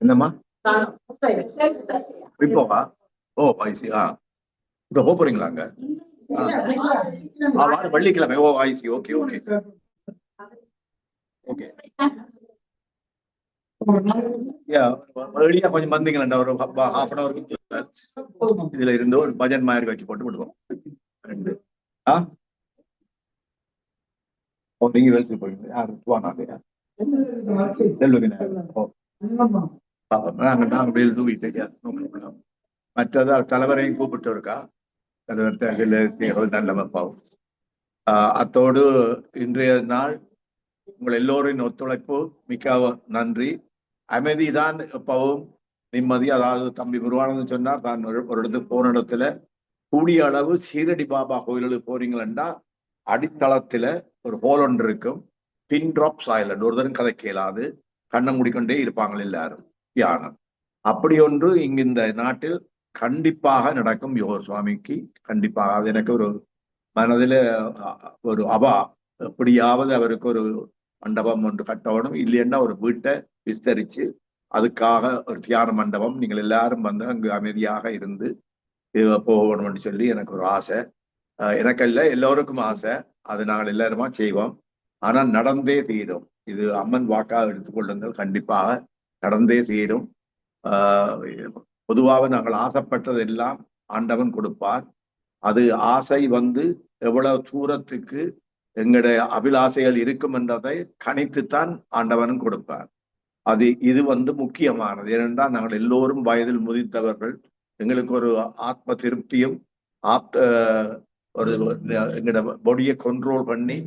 என்னம்மா இப்போவா? ஓ ஐசி. இப்ப போறீங்களாங்க? வெள்ளிக்கிழமை. ஓ ஐசி. Okay okay okay. கொஞ்சம் வந்தீங்களா? ஒரு ஹாஃப் அன் அவருக்கு இதுல இருந்து ஒரு பஜன் மாதிரி வச்சு போட்டு விடுவோம். நீங்க வேலை போறீங்க? யாரு போனாலையா? மற்றது தலைவரையும் கூப்பிட்டு இருக்கா. தலைவர் நல்ல பாவம். அத்தோடு இன்றைய நாள் உங்கள் எல்லோரின் ஒத்துழைப்பு மிக்க நன்றி. அமைதிதான் எப்பவும் நிம்மதி. அதாவது தம்பி முருகானந்தன் சொன்னார், தான் ஒரு இடத்துக்கு போன இடத்துல கூடிய அளவு சீரடி பாபா கோயிலுக்கு போறீங்களா அடித்தளத்துல ஒரு ஹோல் ஒன்று இருக்கும். பின் டிராப் சாய்லண்ட் ஒருத்தரும் கதை கேளாது கண்ணை மூடிக்கொண்டே இருப்பாங்க எல்லாரும். தியானம் அப்படி ஒன்று இங்கு இந்த நாட்டில் கண்டிப்பாக நடக்கும். யோகர் சுவாமிக்கு கண்டிப்பாக அது எனக்கு ஒரு மனதில் ஒரு எப்படியாவது அவருக்கு ஒரு மண்டபம் ஒன்று கட்டணும். இல்லைன்னா ஒரு வீட்டை விஸ்தரிச்சு அதுக்காக ஒரு தியான மண்டபம் நீங்கள் எல்லாரும் வந்து அங்கு அமைதியாக இருந்து போகணும்னு சொல்லி எனக்கு ஒரு ஆசை. எனக்கல்ல எல்லோருக்கும் ஆசை. அது நாங்கள் எல்லாருமா செய்வோம். ஆனால் நடந்தே தீரும். இது அம்மன் வாக்காக எடுத்துக்கொள்ளுங்கள். கண்டிப்பாக நடந்தே தீரும். பொதுவாக நாங்கள் ஆசைப்பட்டது எல்லாம் ஆண்டவன் கொடுப்பார். அது ஆசை வந்து எவ்வளவு தூரத்துக்கு எங்களுடைய அபிலாசைகள் இருக்கும் என்றதை கணித்துத்தான் ஆண்டவனும் கொடுப்பார். இது வந்து முக்கியமானது. ஏனென்றால் நாங்கள் எல்லோரும் வயதில் முதிர்ந்தவர்கள். எங்களுக்கு ஒரு ஆத்ம திருப்தியும் ஒரு எங்களோட பாடியை கண்ட்ரோல் பண்ணி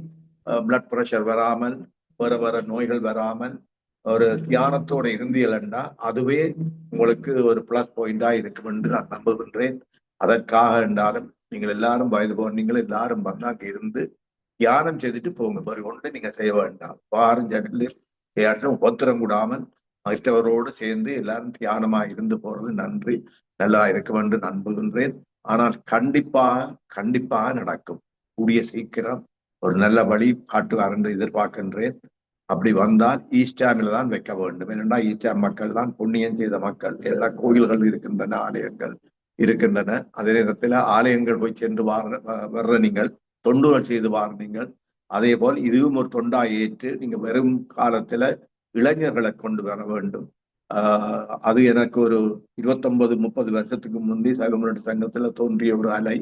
பிளட் ப்ரெஷர் வராமல் வேற நோய்கள் வராமல் ஒரு தியானத்தோட இருந்தீர்கள்னா அதுவே உங்களுக்கு ஒரு பிளஸ் பாயிண்டா இருக்கும் என்று நான் நம்புகின்றேன். அதற்காக என்றாலும் நீங்கள் எல்லாரும் வயது போனீங்கள் எல்லாரும் அங்க இருந்து தியானம் செய்துட்டு போங்க. வேறு ஒன்றை நீங்க செய்ய வேண்டாம். வாரம் ஜட்டிலும் ஒத்திரம் கூடாமல் மற்றவரோடு சேர்ந்து எல்லாரும் தியானமா இருந்து போறது நன்றி நல்லா இருக்கும் என்று நம்புகின்றேன். ஆனால் கண்டிப்பாக நடக்கும். கூடிய சீக்கிரம் ஒரு நல்ல வழி காட்டுவார் என்று எதிர்பார்க்கின்றேன். அப்படி வந்தால் ஈஸ்டாமில் தான் வைக்க வேண்டும். ஏனென்றால் ஈஸ்டாம் மக்கள் தான் புண்ணியம் செய்த மக்கள். எல்லா கோயில்கள் இருக்கின்றன, ஆலயங்கள் இருக்கின்றன. அதே நேரத்தில் ஆலயங்கள் போய் சென்று வர்ற நீங்கள் தொண்டுகள் செய்து நீங்கள். அதே போல் இதுவும் ஒரு தொண்டா ஏற்று நீங்க வெறும் காலத்துல இளைஞர்களை கொண்டு வர வேண்டும். அது எனக்கு ஒரு 29-30 வருஷத்துக்கு முந்தி சைவமுன்னேற்ற சங்கத்துல தோன்றிய ஒரு அலை.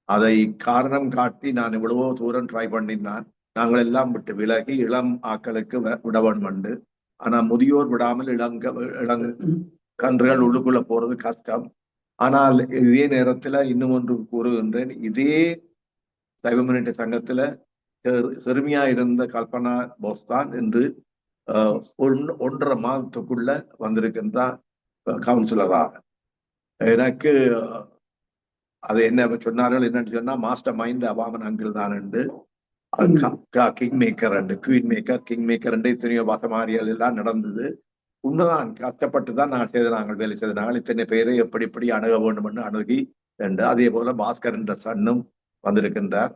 அதை காரணம் காட்டி நான் எவ்வளவோ தூரம் ட்ரை பண்ணினான். நாங்கள் எல்லாம் விட்டு விலகி இளம் ஆக்களுக்கு விட வேண்டும். ஆனா முதியோர் விடாமல் கன்றுகள் உள்ளுக்குள்ள போறது கஷ்டம். ஆனால் இதே நேரத்துல இன்னும் ஒன்று கூறுகின்றேன். இதே சைவமுன்னேற்ற சங்கத்துல சிறுமியா இருந்த கல்பனா போஸ்தான் என்று 1.5 மாதத்துக்குள்ள வந்திருக்கின்றார் கவுன்சிலராக. எனக்கு அது என்ன சொன்னார்கள் என்னன்னு சொன்னா மாஸ்டர் மைண்ட் அவாமன் அங்கிள் தான் என்று king maker and queen maker king maker என்று இத்தனையோ பாசமாரிகள் எல்லாம் நடந்தது. உண்மைதான், கஷ்டப்பட்டு தான் நான் செய்தாங்க, வேலை செய்தாங்க. இத்தனை பேரை எப்படி அணுக வேண்டும் என்று அணுகி ரெண்டு. அதே போல பாஸ்கர் என்ற சன்னும் வந்திருக்கின்றார்.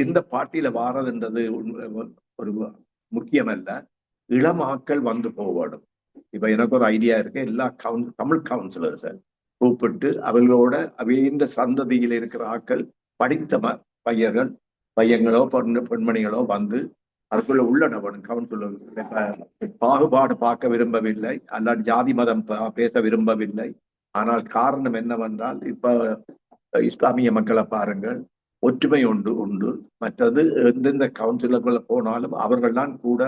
இந்த பாட்டியில வாரதுன்றது ஒரு முக்கியம் அல்ல, இளமாக்கள் வந்து போகணும். இப்ப எனக்கு ஒரு ஐடியா இருக்கு, எல்லா தமிழ் கவுன்சிலர்ஸை கூப்பிட்டு அவர்களோட அவையின் சந்ததியில் இருக்கிற ஆக்கள் படித்த பையங்களோ பெண்மணிகளோ வந்து அதுக்குள்ள உள்ளடவனும் கவுன்சிலர் பாகுபாடு பார்க்க விரும்பவில்லை, அல்லாது ஜாதி மதம் பேச விரும்பவில்லை. ஆனால் காரணம் என்னவென்றால் இப்ப இஸ்லாமிய மக்களை பாருங்கள், ஒற்றுமை உண்டு. மற்றது எந்தெந்த கவுன்சிலர்களை போனாலும் அவர்கள் தான் கூட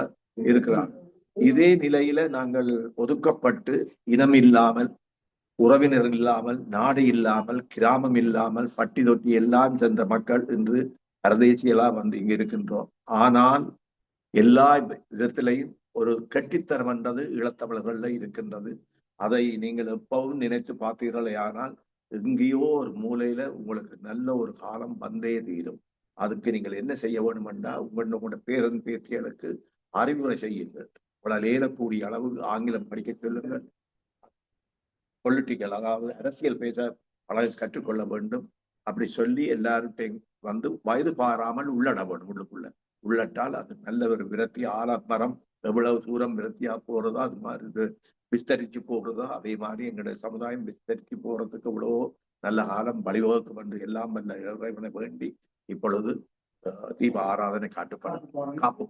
இருக்கிறார்கள். இதே நிலையில நாங்கள் ஒதுக்கப்பட்டு இனம் இல்லாமல், உறவினர் இல்லாமல், நாடு இல்லாமல், கிராமம் இல்லாமல், பட்டி தொட்டி எல்லாம் சென்ற மக்கள் இன்று பரதேசியெல்லாம் வந்து இங்க இருக்கின்றோம். ஆனால் எல்லா விதத்திலையும் ஒரு கெட்டித்தனம் என்றது ஈழத்தமிழர்கள்ல இருக்கின்றது. அதை நீங்கள் எப்பவும் நினைத்து பார்த்தீர்களே, ஆனால் எங்கேயோ ஒரு மூலையில உங்களுக்கு நல்ல ஒரு காலம் வந்தே தீரும். அதுக்கு நீங்கள் என்ன செய்ய வேண்டும் என்றால் உங்களோட பேரன் பேத்திகளுக்கு அறிவுரை செய்யுங்கள். உங்களால் ஏறக்கூடிய அளவு ஆங்கிலம் படிக்க சொல்லுங்கள். பொலிட்டிக்கல், அதாவது அரசியல் பேச கற்றுக்கொள்ள வேண்டும். அப்படி சொல்லி எல்லார்ட்டையும் வந்து வயது பாராமல் உள்ளட வேண்டும். உள்ளட்டால் அது நல்ல ஒரு விரத்தி. ஆலமரம் எவ்வளவு தூரம் விரத்தியா போறதோ அது மாதிரி விஸ்தரிச்சு போகிறதோ அதே மாதிரி எங்களுடைய சமுதாயம் விஸ்தரிச்சு போறதுக்கு இவ்வளவோ நல்ல காலம் வழிவகுக்கும் என்று எல்லாம் வல்ல இறைவனை வேண்டி இப்பொழுது தீப ஆராதனை காட்டுப்படும். காப்பு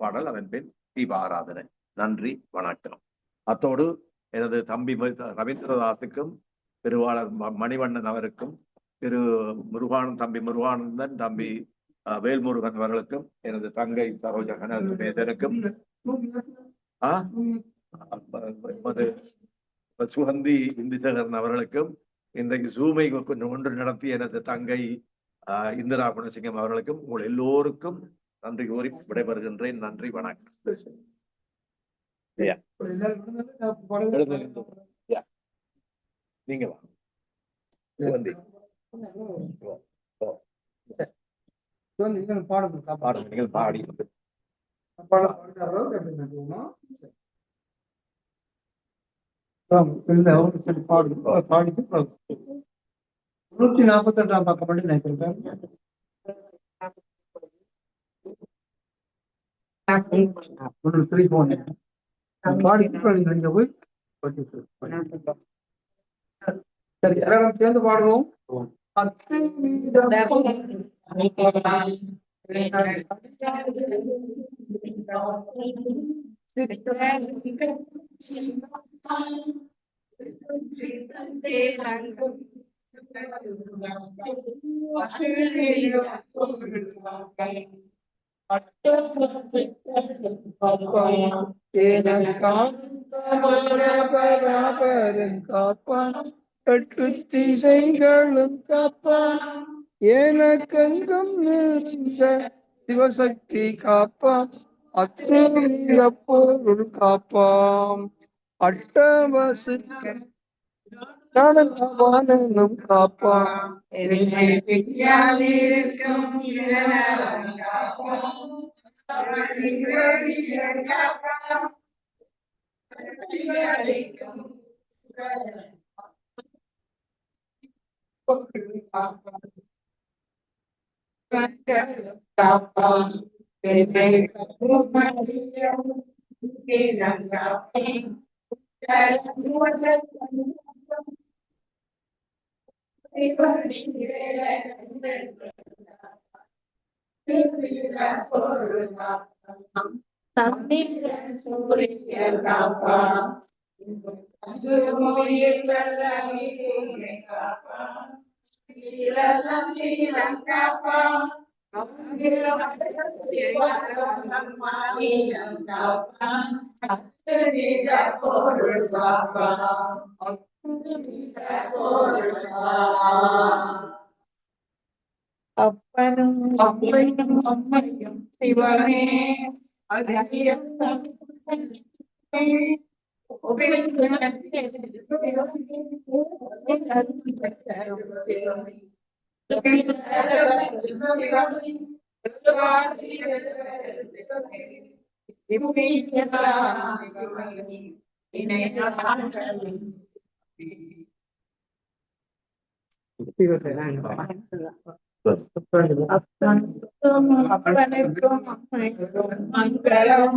பாடல் அதன் பின் தீப ஆராதனை. நன்றி, வணக்கம். அத்தோடு எனது தம்பி ரவீந்திரதாஸுக்கும் திருவாளர் மணிவண்ணன் அவருக்கும் தம்பி முருகானந்தன், தம்பி வேல்முருகன் அவர்களுக்கும், எனது தங்கை சரோஜா கணேசனுக்கும், சுகந்தி இந்துசேகரன் அவர்களுக்கும், இன்றைக்கு ஜூமை ஒன்று நடத்திய எனது தங்கை இந்திரா குணசிங்கம் அவர்களுக்கும், உங்கள் எல்லோருக்கும் நன்றி கூறி விடைபெறுகின்றேன். நன்றி, வணக்கம். நீங்க பாடுங்கள், பாடி 148 பக்கம் மட்டும் நினைக்கிறேன். சரி, எல்லாரும் சேர்ந்து பாடுவோம். காப்பான் எட்டு திசைகளும் காப்பான் எனக்கெங்கும் நிறைந்த சிவசக்தி காப்பான் அத்துமீத பொருள் காப்பாம் அட்டவசுக்கு வானும் காப்பான் அப்பனும் அம்மையும் அம்மையும் சிவமே அப்பனுக்கும் அம்மைக்கும் மங்களம்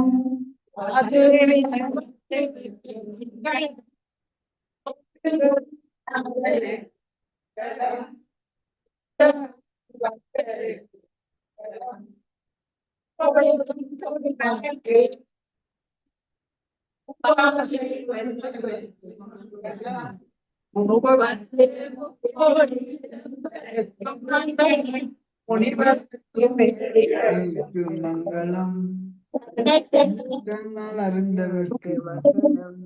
மங்களம் தன்னால் அறிந்தவர்க்கு மங்களம்